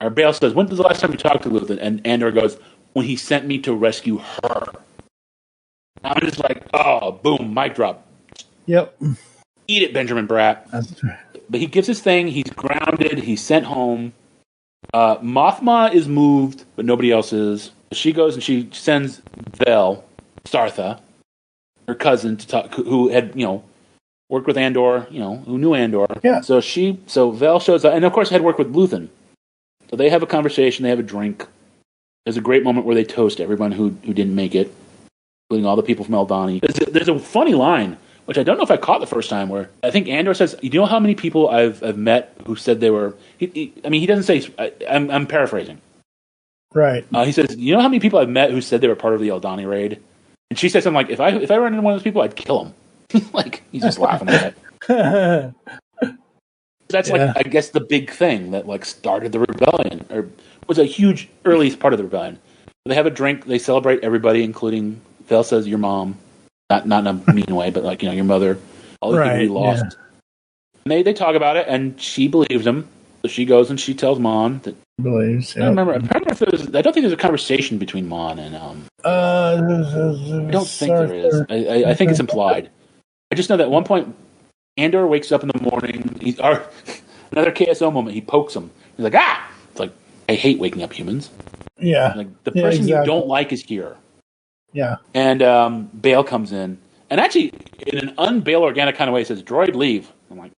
Or Bale says, "When was the last time you talked to Luthen?" And Andor goes, "When he sent me to rescue her." I'm just like, oh, boom, mic drop. Yep. Eat it, Benjamin Bratt. That's right. But he gives his thing. He's grounded. He's sent home. Mothma is moved, but nobody else is. She goes and she sends Vel, Sartha, her cousin, to talk, who had, worked with Andor, who knew Andor. Yeah. So Vel shows up, and of course had worked with Luthen. So they have a conversation, they have a drink. There's a great moment where they toast everyone who didn't make it, including all the people from Aldhani. There's a funny line, which I don't know if I caught the first time, where I think Andor says, "You know how many people I've met who said they were..." He doesn't say... I'm paraphrasing. Right. He says, "You know how many people I've met who said they were part of the Aldhani raid?" And she says something like, if I run into one of those people, I'd kill him. He's just laughing at it. That's I guess the big thing that started the rebellion, or was a huge early part of the rebellion. They have a drink, they celebrate everybody, including Vel says your mom, not in a mean way, but your mother, all the people we lost And they talk about it, and she believes him. So she goes and she tells Mon that. Believes. I don't remember. If there was, I don't think there's a conversation between Mon and. I don't think there is. I think it's implied. I just know that at one point, Andor wakes up in the morning. Another KSO moment. He pokes him. He's like, ah! It's like, I hate waking up humans. Yeah. Like the person you don't like is here. Yeah. And Bail comes in, and actually, in an un-Bail Organa kind of way, says, "Droid, leave." I'm like,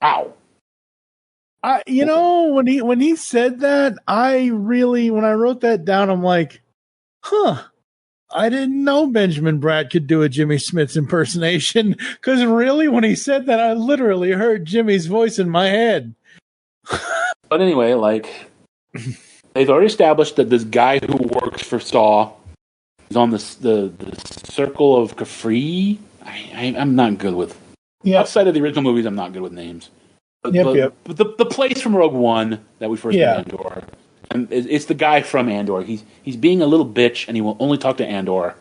ow. When he said that, when I wrote that down, I'm like, huh. I didn't know Benjamin Bratt could do a Jimmy Smits impersonation, because really, when he said that, I literally heard Jimmy's voice in my head. But anyway, like, they've already established that this guy who works for Saw is on the Circle of Kafri. I'm not good with. Yep. Outside of the original movies, I'm not good with names. But the place from Rogue One that we first met Andor, and it's the guy from Andor. He's being a little bitch, and he will only talk to Andor.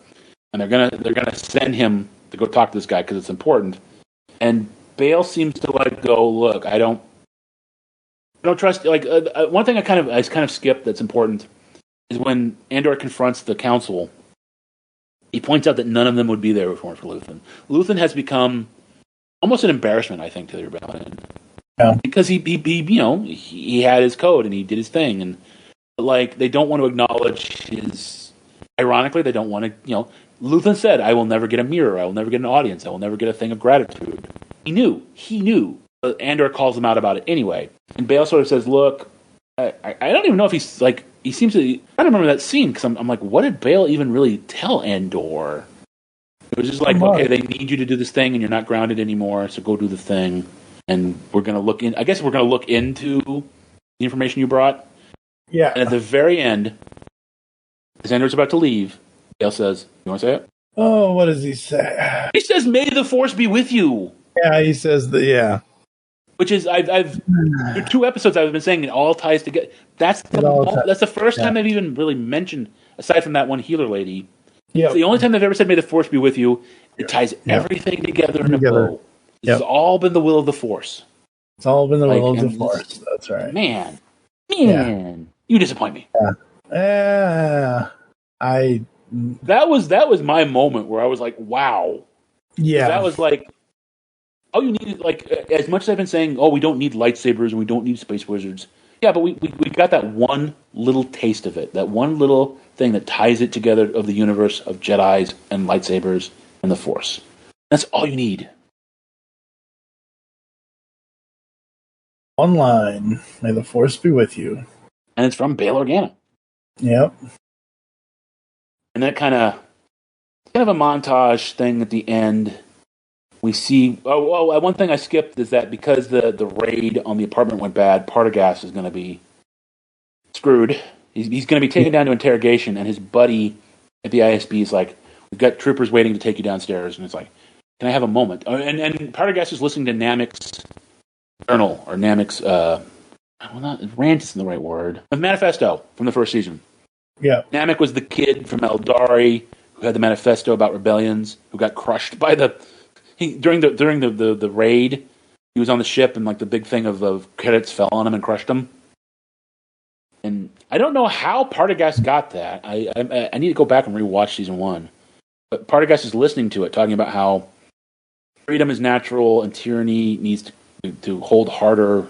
And they're gonna send him to go talk to this guy because it's important. And Bail seems to go. Look, I don't trust. Like one thing I kind of skipped that's important is when Andor confronts the Council. He points out that none of them would be there if it weren't for Luthen. Luthen has become almost an embarrassment, I think, to the rebellion. Yeah. Because he had his code and he did his thing, and they don't want to acknowledge his. Ironically, they don't want to. Luthen said, "I will never get a mirror. I will never get an audience. I will never get a thing of gratitude." He knew. But Andor calls him out about it anyway, and Bail sort of says, "Look, I don't even know if he's like he seems to." I don't remember that scene because I'm like, what did Bail even really tell Andor? It was just like, okay, they need you to do this thing, and you're not grounded anymore, so go do the thing. And we're going to look in. I guess we're going to look into the information you brought. Yeah. And at the very end, as Andor's about to leave, Bail says, "You want to say it?" Oh, what does he say? He says, "May the Force be with you." Yeah, he says that. Yeah. Which is I've 2 episodes I've been saying it all ties together. That's the first time they've even really mentioned, aside from that one healer lady. Yeah. It's the only time they've ever said, "May the Force be with you." It ties everything together in a bow. It's all been the will of the Force. It's all been the will of the Force. That's right. Man, you disappoint me. Yeah. That was my moment where I was like, wow. Yeah. That was like, all you needed, as much as I've been saying, we don't need lightsabers and we don't need space wizards. Yeah, but we got that one little taste of it. That one little thing that ties it together of the universe of Jedis and lightsabers and the Force. That's all you need. Online, may the Force be with you. And it's from Bail Organa. Yep. And that kind of a montage thing at the end. We see. One thing I skipped is that because the raid on the apartment went bad, Partagas is going to be screwed. He's going to be taken down to interrogation, and his buddy at the ISB is like, "We've got troopers waiting to take you downstairs," and it's like, "Can I have a moment?" And Partagas is listening to Namek's journal, or Namek's rant isn't the right word. The manifesto from the first season. Yeah. Namek was the kid from Eldari who had the manifesto about rebellions, who got crushed by during the raid. He was on the ship, and the big thing of credits fell on him and crushed him. And I don't know how Partagas got that. I need to go back and rewatch season 1. But Partagas is listening to it, talking about how freedom is natural and tyranny needs to hold harder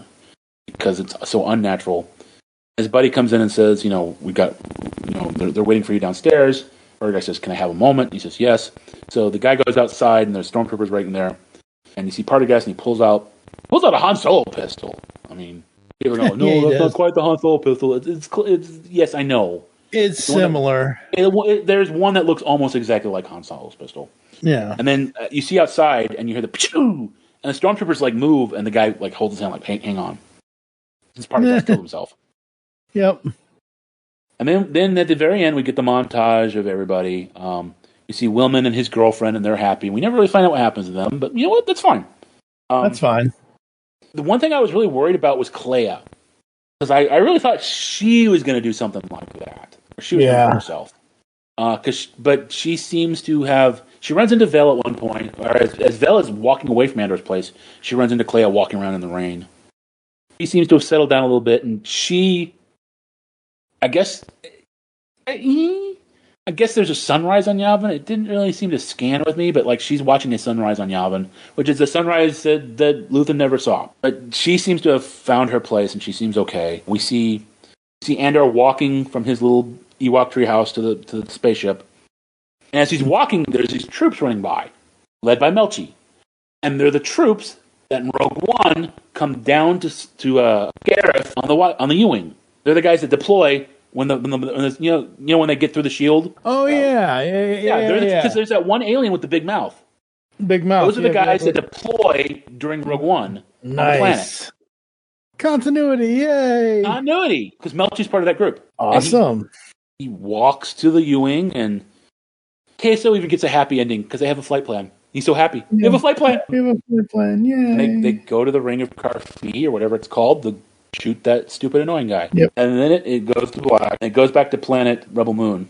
because it's so unnatural. His buddy comes in and says, they're waiting for you downstairs. Partagas says, "Can I have a moment?" He says, "Yes." So the guy goes outside, and there's stormtroopers right in there. And you see Partagas, and he pulls out a Han Solo pistol. I mean, people go, "No, that's not quite the Han Solo pistol." It's yes, I know. It's similar. There's one that looks almost exactly like Han Solo's pistol. Yeah. And then you see outside, and you hear the pshoo, and the stormtroopers move, and the guy holds his hand hang on. Since Partagas killed himself. Yep. And then at the very end, we get the montage of everybody. You see Willman and his girlfriend, and they're happy. We never really find out what happens to them, but you know what? That's fine. That's fine. The one thing I was really worried about was Clea. Because I really thought she was going to do something like that. Or she was going to hurt herself. But she seems to have... She runs into Vel at one point, or as Vel is walking away from Andor's place, she runs into Clea walking around in the rain. She seems to have settled down a little bit, and I guess there's a sunrise on Yavin. It didn't really seem to scan with me, but like she's watching a sunrise on Yavin, which is the sunrise that Luthen never saw. But she seems to have found her place, and she seems okay. We see Andor walking from his little Ewok treehouse to the spaceship, and as he's walking, there's these troops running by, led by Melchi, and they're the troops that in Rogue One come down to Gareth on the U-wing. They're the guys that deploy when when they get through the shield. Oh yeah. Because there's that one alien with the big mouth. Big mouth. Those are the guys that deploy during Rogue One on the planet. Continuity, yay! Continuity, because Melchi's part of that group. Awesome. He walks to the U-wing, and KSO even gets a happy ending because they have a flight plan. He's so happy. They have a flight plan. Yay! They go to the Ring of Carfi, or whatever it's called, to shoot that stupid, annoying guy. Yep. And then it goes to black. And it goes back to planet Rebel Moon.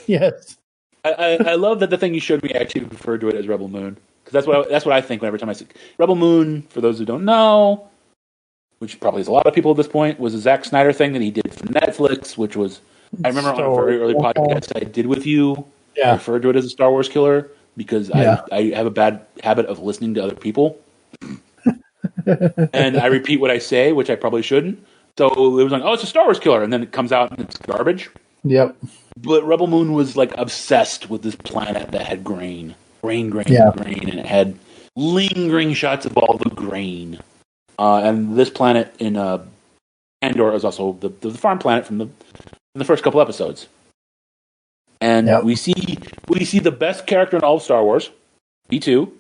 Yes. I love that the thing you showed me actually referred to it as Rebel Moon, because that's what I think every time I see Rebel Moon. For those who don't know, which probably is a lot of people at this point, was a Zack Snyder thing that he did for Netflix, which was, I remember on a very early podcast I did with you, I referred to it as a Star Wars killer, because I have a bad habit of listening to other people. And I repeat what I say, which I probably shouldn't. So it was like, oh, it's a Star Wars killer, and then it comes out and it's garbage. Yep. But Rebel Moon was like obsessed with this planet that had grain, and it had lingering shots of all the grain. And this planet in Andor is also the farm planet from the first couple episodes. And we see the best character in all of Star Wars, B2.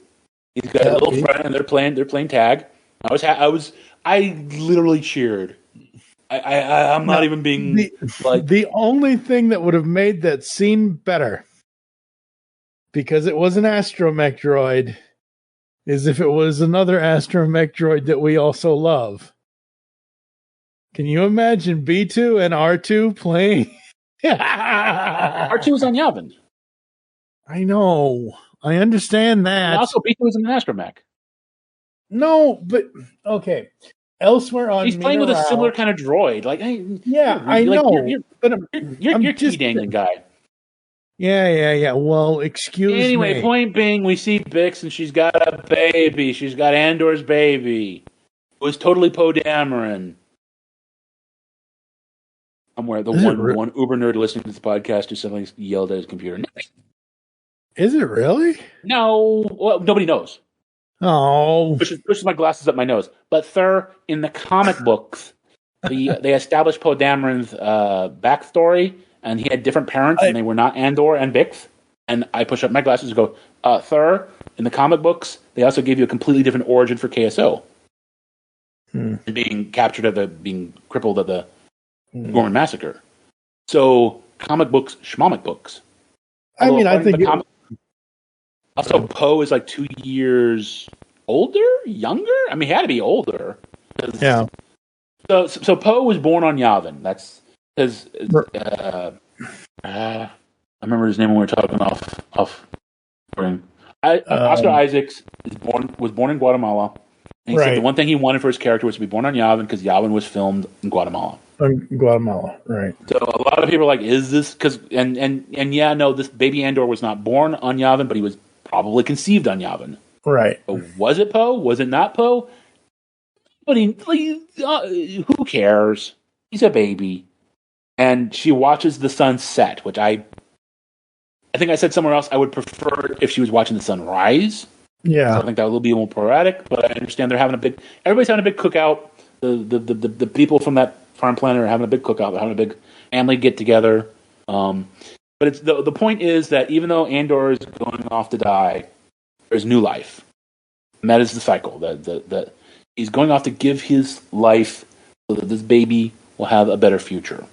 He's got a little friend, and they're playing tag. I literally cheered. I'm not even being the only thing that would have made that scene better, because it was an astromech droid, is if it was another astromech droid that we also love. Can you imagine B2 and R2 playing? R2 was on Yavin. I know. I understand that. And also, B2 was in an astromech. No, but okay. Elsewhere on, he's playing with a similar kind of droid. Like, hey, I know. You're key dangling guy. Yeah. Well, excuse me. Anyway, point being, we see Bix, and she's got a baby. She's got Andor's baby. It was totally Poe Dameron. I'm aware the one uber nerd listening to this podcast who suddenly yelled at his computer. Is it really? No. Well, nobody knows. Oh. Pushes my glasses up my nose. But in the comic books, they established Poe Dameron's backstory, and he had different parents, and they were not Andor and Bix. And I push up my glasses and go, in the comic books, they also gave you a completely different origin for KSO. Being captured being crippled at the Gorman Massacre. So, comic books, schmomic books. Although, I think... Also, Poe is like 2 years younger? I mean, he had to be older. Yeah. So Poe was born on Yavin. That's because I remember his name when we were talking off. Oscar Isaacs was born in Guatemala. And he said the one thing he wanted for his character was to be born on Yavin because Yavin was filmed in Guatemala. Guatemala, right. So a lot of people are like, is this because this baby Andor was not born on Yavin, but he was probably conceived on Yavin. Right. But was it Poe? Was it not Poe? But who cares? He's a baby. And she watches the sun set, which I think I said somewhere else I would prefer if she was watching the sun rise. Yeah. So I think that would be more poetic, but I understand everybody's having a big cookout. The people from that farm planet are having a big cookout. They're having a big family get together. But it's the point is that even though Andor is going off to die, there's new life. And that is the cycle. That he's going off to give his life so that this baby will have a better future.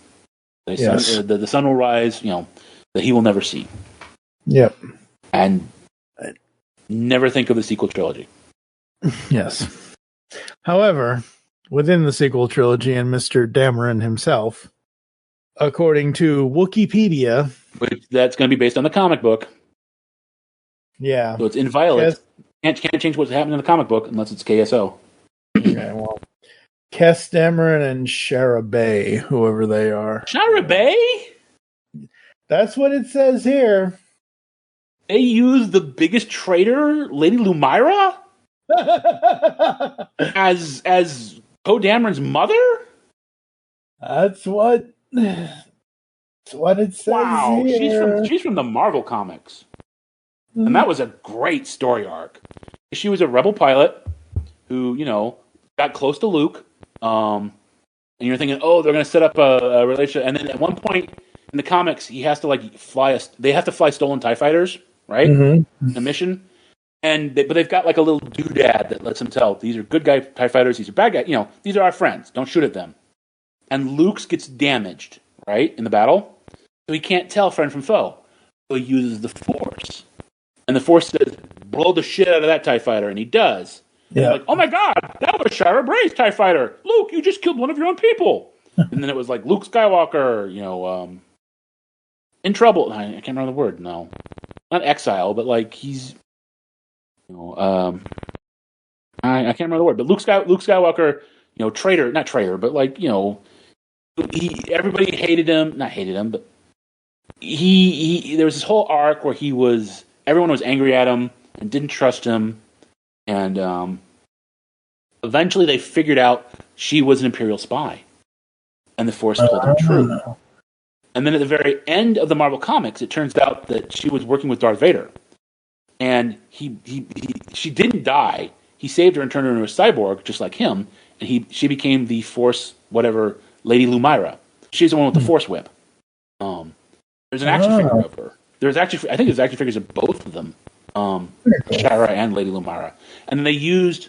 The sun will rise, that he will never see. Yep. And never think of the sequel trilogy. Yes. However, within the sequel trilogy and Mr. Dameron himself, according to Wikipedia... Which that's going to be based on the comic book. Yeah. So it's inviolate. Can't change what's happening in the comic book unless it's KSO. Okay, well, Kes Dameron and Shara Bay, whoever they are. Shara Bay? That's what it says here. They use the biggest traitor, Lady Lumira, as Poe Dameron's mother? That's what it says Wow, here. she's from the Marvel comics. And that was a great story arc. She was a rebel pilot who, got close to Luke. And you're thinking, oh, they're going to set up a relationship. And then at one point in the comics, he has to they have to fly stolen TIE fighters, right? Mm-hmm. A mission. But they've got like a little doodad that lets them tell these are good guy TIE fighters, these are bad guys. These are our friends. Don't shoot at them. And Luke's gets damaged, right, in the battle. So he can't tell friend from foe. So he uses the Force. And the Force says, blow the shit out of that TIE fighter. And he does. And they're like, oh my God, that was Shara Bray's TIE fighter. Luke, you just killed one of your own people. And then it was like Luke Skywalker, in trouble. I can't remember the word, no. Not exile, but like he's, I can't remember the word. But Luke Skywalker, traitor, not traitor, but like, everybody hated him, not hated him, but there was this whole arc where everyone was angry at him and didn't trust him. And eventually they figured out she was an Imperial spy. And the Force told them true. And then at the very end of the Marvel Comics, it turns out that she was working with Darth Vader. And she didn't die. He saved her and turned her into a cyborg, just like him. And she became the Force, whatever, Lady Lumira. She's the one with the Force whip. There's an action figure of her. I think there's action figures of both of them. Shara and Lady Lumira. And then they used...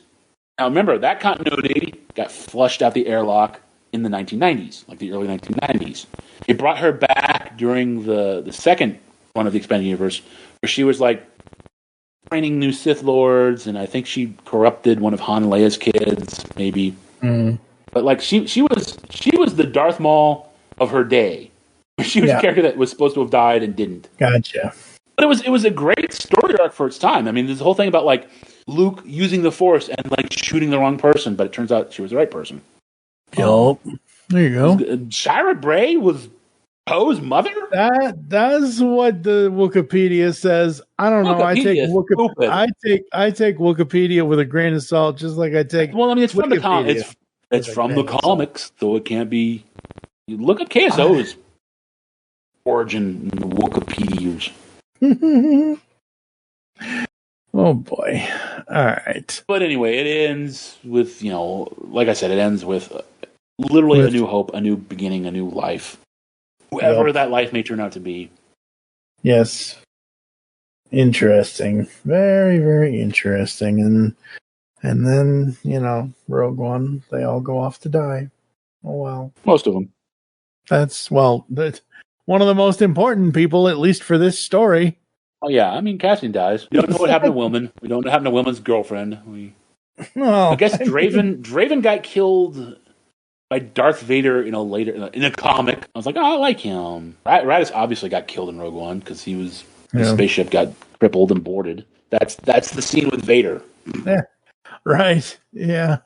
Now remember, that continuity got flushed out the airlock in the 1990s, like the early 1990s. It brought her back during the second one of the Expanded Universe, where she was like training new Sith Lords, and I think she corrupted one of Han and Leia's kids, maybe. But like she was the Darth Maul of her day. She was a character that was supposed to have died and didn't. Gotcha. But it was a great story arc for its time. I mean, there's the whole thing about like Luke using the Force and like shooting the wrong person, but it turns out she was the right person. Yup. There you go. Shara Bray was Poe's mother? That's what the Wikipedia says. I don't know. I take Wikipedia with a grain of salt, just like I take. Well, I mean, it's from the comics. It's from the comics, so it can't be. You look at KSO's origin in the Wikipedia. Oh boy! All right. But anyway, it ends with like I said, it ends with literally a new hope, a new beginning, a new life. Whoever that life may turn out to be. Yes. Interesting. Very, very interesting. And then, Rogue One, they all go off to die. Oh, well. Most of them. That's one of the most important people, at least for this story. Oh, yeah. I mean, Cassian dies. We don't know what happened to Wilman. We don't know what happened to Wilman's girlfriend. I guess Draven got killed by Darth Vader in a comic. I was like, I like him. Radis obviously got killed in Rogue One because his spaceship got crippled and boarded. That's the scene with Vader. Yeah. Right. Yeah.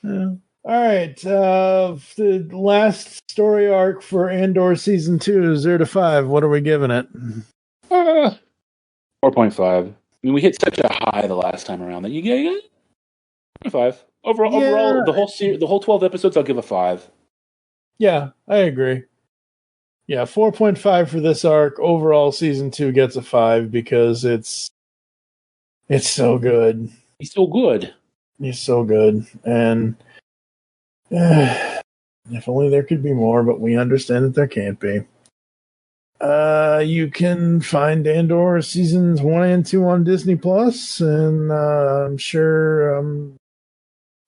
All right. The last story arc for Andor season 2, 0 to 5. What are we giving it? 4.5. I mean, we hit such a high the last time around that you get 5. Overall, the whole 12 episodes, I'll give a 5. Yeah, I agree. Yeah, 4.5 for this arc. Overall, season 2 gets a 5 because it's so good. He's so good. He's so good. And if only there could be more, but we understand that there can't be. You can find Andor seasons 1 and 2 on Disney Plus, and I'm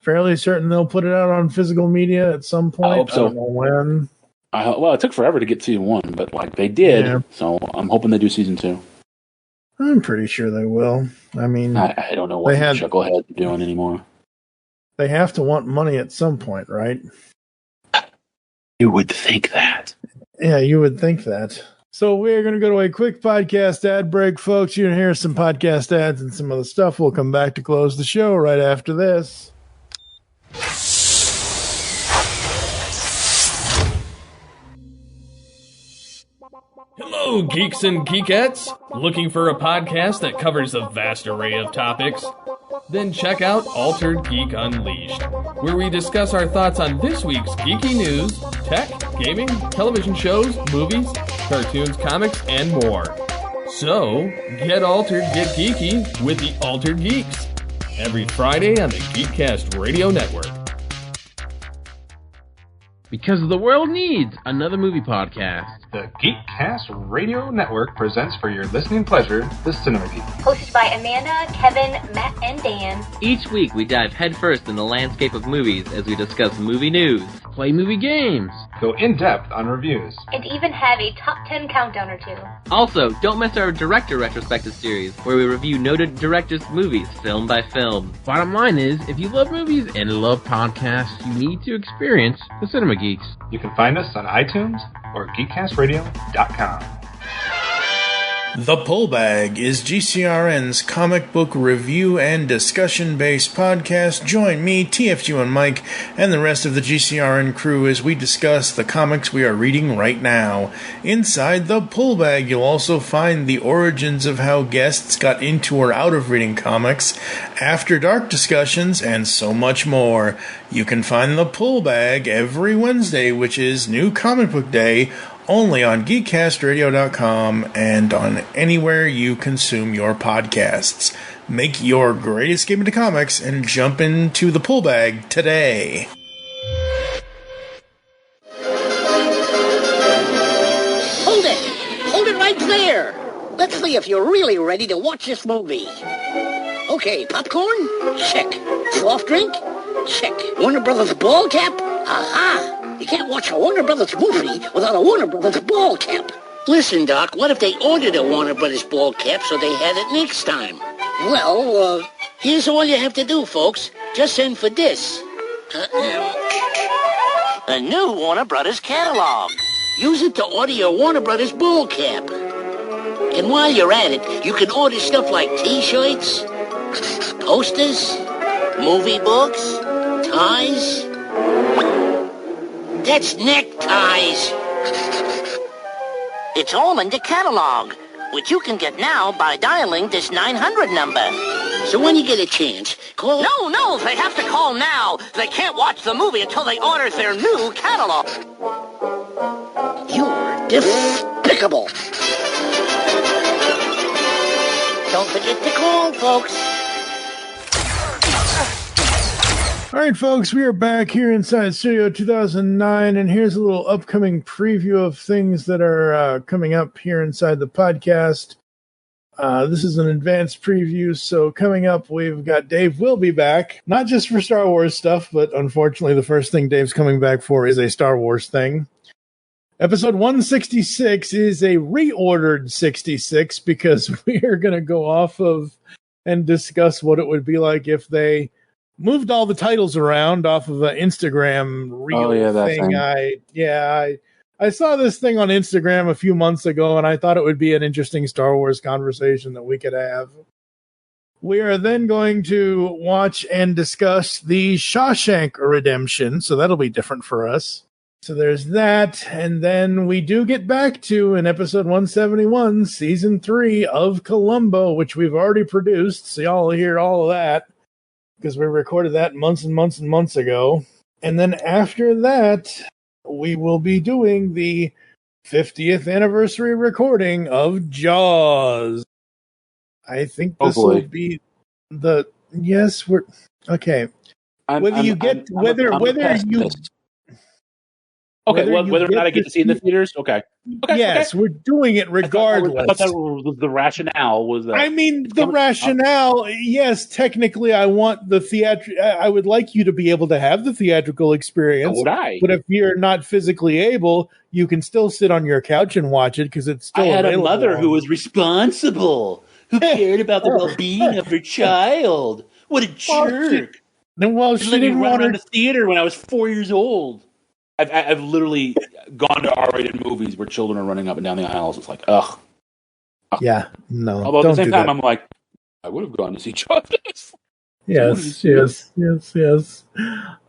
fairly certain they'll put it out on physical media at some point. I hope so. I don't know when. Well, it took forever to get season 1, but like they did, so I'm hoping they do season 2. I'm pretty sure they will. I mean, I don't know what the chuckleheads are doing anymore. They have to want money at some point, right? You would think that. Yeah, you would think that. So we're going to go to a quick podcast ad break, folks. You're going to hear some podcast ads and some other stuff. We'll come back to close the show right after this. Hello, geeks and geekettes! Looking for a podcast that covers a vast array of topics? Then check out Altered Geek Unleashed, where we discuss our thoughts on this week's geeky news, tech, gaming, television shows, movies, cartoons, comics, and more. So, get altered, get geeky with the Altered Geeks, every Friday on the Geekcast Radio Network. Because the world needs another movie podcast. The Geekcast Radio Network presents for your listening pleasure the Cinema Geek. Hosted by Amanda, Kevin, Matt, and Dan. Each week we dive headfirst in the landscape of movies as we discuss movie news, play movie games, go in-depth on reviews, and even have a top 10 countdown or two. Also, don't miss our director retrospective series, where we review noted directors' movies film by film. Bottom line is, if you love movies and love podcasts, you need to experience the Cinema Geeks. You can find us on iTunes or geekcastradio.com. The Pullbag is GCRN's comic book review and discussion-based podcast. Join me, TFG1Mike, and the rest of the GCRN crew as we discuss the comics we are reading right now. Inside the Pullbag, you'll also find the origins of how guests got into or out of reading comics, after dark discussions, and so much more. You can find the Pullbag every Wednesday, which is New Comic Book Day, only on geekcastradio.com and on anywhere you consume your podcasts. Make your great escape into comics and jump into the Pullbag today. Hold it! Hold it right there! Let's see if you're really ready to watch this movie. Okay, popcorn? Check. Soft drink? Check. Warner Brothers ball cap? Aha! You can't watch a Warner Brothers movie without a Warner Brothers ball cap. Listen, Doc, what if they ordered a Warner Brothers ball cap so they had it next time? Well, here's all you have to do, folks. Just send for this. A new Warner Brothers catalog. Use it to order your Warner Brothers ball cap. And while you're at it, you can order stuff like T-shirts, posters, movie books, ties. That's neckties. It's all in the catalog, which you can get now by dialing this 900 number. So when you get a chance, call... No, they have to call now. They can't watch the movie until they order their new catalog. You're despicable. Don't forget to call, folks. All right, folks, we are back here inside Studio 2009, and here's a little upcoming preview of things that are coming up here inside the podcast. This is an advanced preview, so coming up, we've got Dave will be back, not just for Star Wars stuff, but unfortunately the first thing Dave's coming back for is a Star Wars thing. Episode 166 is a reordered 66 because we are going to go off of and discuss what it would be like if they moved all the titles around off of an Instagram reel thing. I saw this thing on Instagram a few months ago, and I thought it would be an interesting Star Wars conversation that we could have. We are then going to watch and discuss the Shawshank Redemption, so that'll be different for us. So there's that, and then we do get back to, in episode 171, Season 3 of Columbo, which we've already produced, so y'all will hear all of that, because we recorded that months and months and months ago. And then after that, we will be doing the 50th anniversary recording of Jaws. I think this will be the... Yes, we're... Okay. Whether you... Okay, whether or not I get to see it in the theaters? Okay. Yes, we're doing it regardless. I thought that was the rationale. Was that? I mean, the rationale, yes, technically I want the I would like you to be able to have the theatrical experience. So would I? But if you're not physically able, you can still sit on your couch and watch it because it's still available. I had a mother who was responsible, who cared about the well-being of her child. What a jerk. She didn't run around the theater when I was 4 years old. I've literally gone to R-rated movies where children are running up and down the aisles. It's like, ugh. Yeah, no. Although at don't the same do time, that. I'm like, I would have gone to see Justice. Yes.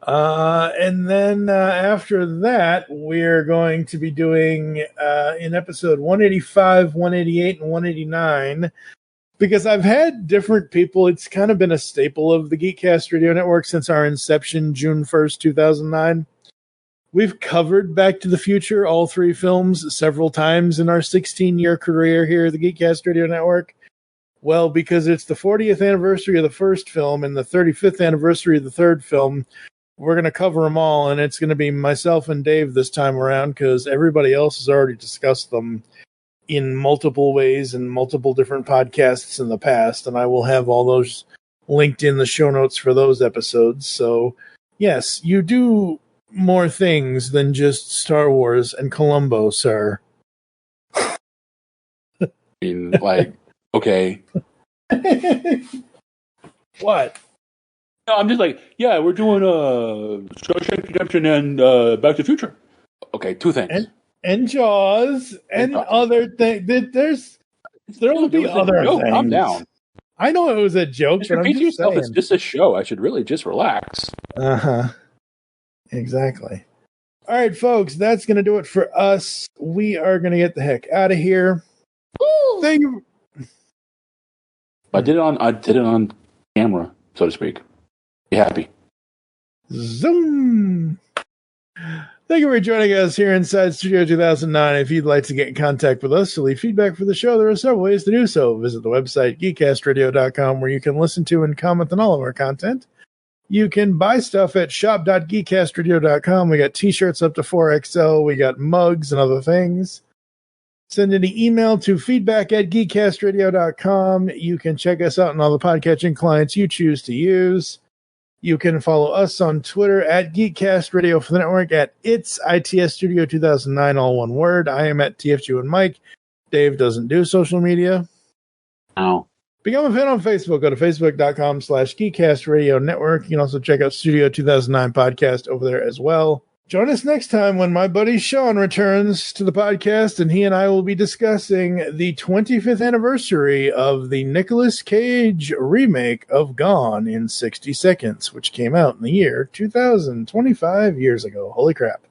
And then after that, we're going to be doing in episode 185, 188, and 189. Because I've had different people, it's kind of been a staple of the Geekcast Radio Network since our inception, June 1st, 2009. We've covered Back to the Future, all three films, several times in our 16-year career here at the Geekcast Radio Network. Well, because it's the 40th anniversary of the first film and the 35th anniversary of the third film, we're going to cover them all, and it's going to be myself and Dave this time around because everybody else has already discussed them in multiple ways and multiple different podcasts in the past, and I will have all those linked in the show notes for those episodes. So, yes, you do more things than just Star Wars and Columbo, sir. I mean, like, okay. What? No, I'm just like, yeah, we're doing Shawshank Redemption and Back to the Future. Okay, two things. And Jaws and other things. There will be other things. Calm down. I know it was a joke, but I'm just yourself. saying. It's just a show. I should really just relax. Exactly. All right, folks, that's going to do it for us. We are going to get the heck out of here. Woo! Thank you. I did it on camera, so to speak. Be happy. Zoom. Thank you for joining us here inside Studio 2009. If you'd like to get in contact with us to leave feedback for the show, there are several ways to do so. Visit the website, geekcastradio.com, where you can listen to and comment on all of our content. You can buy stuff at shop.geekcastradio.com. We got t-shirts up to 4XL. We got mugs and other things. Send an email to feedback@geekcastradio.com. You can check us out on all the podcatching clients you choose to use. You can follow us on Twitter at Geekcast Radio for the network, at ITS Studio 2009, all one word. I am at TFG1Mike. Dave doesn't do social media. No. Become a fan on Facebook. Go to facebook.com/Geekcast Radio Network. You can also check out Studio 2009 podcast over there as well. Join us next time when my buddy Sean returns to the podcast, and he and I will be discussing the 25th anniversary of the Nicolas Cage remake of Gone in 60 Seconds, which came out in the year 2000, 25 years ago. Holy crap.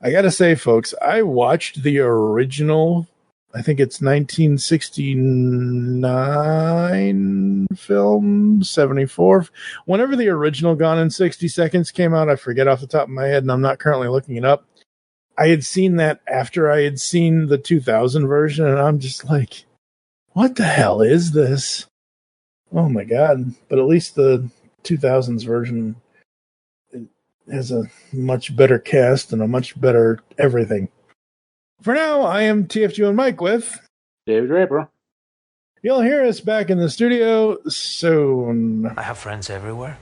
I gotta say, folks, I watched the original, I think it's 1969 film, 74. Whenever the original Gone in 60 Seconds came out, I forget off the top of my head, and I'm not currently looking it up. I had seen that after I had seen the 2000 version, and I'm just like, what the hell is this? Oh my God. But at least the 2000s version has a much better cast and a much better everything. For now, I am TFG1Mike with David Draper. You'll hear us back in the studio soon. I have friends everywhere.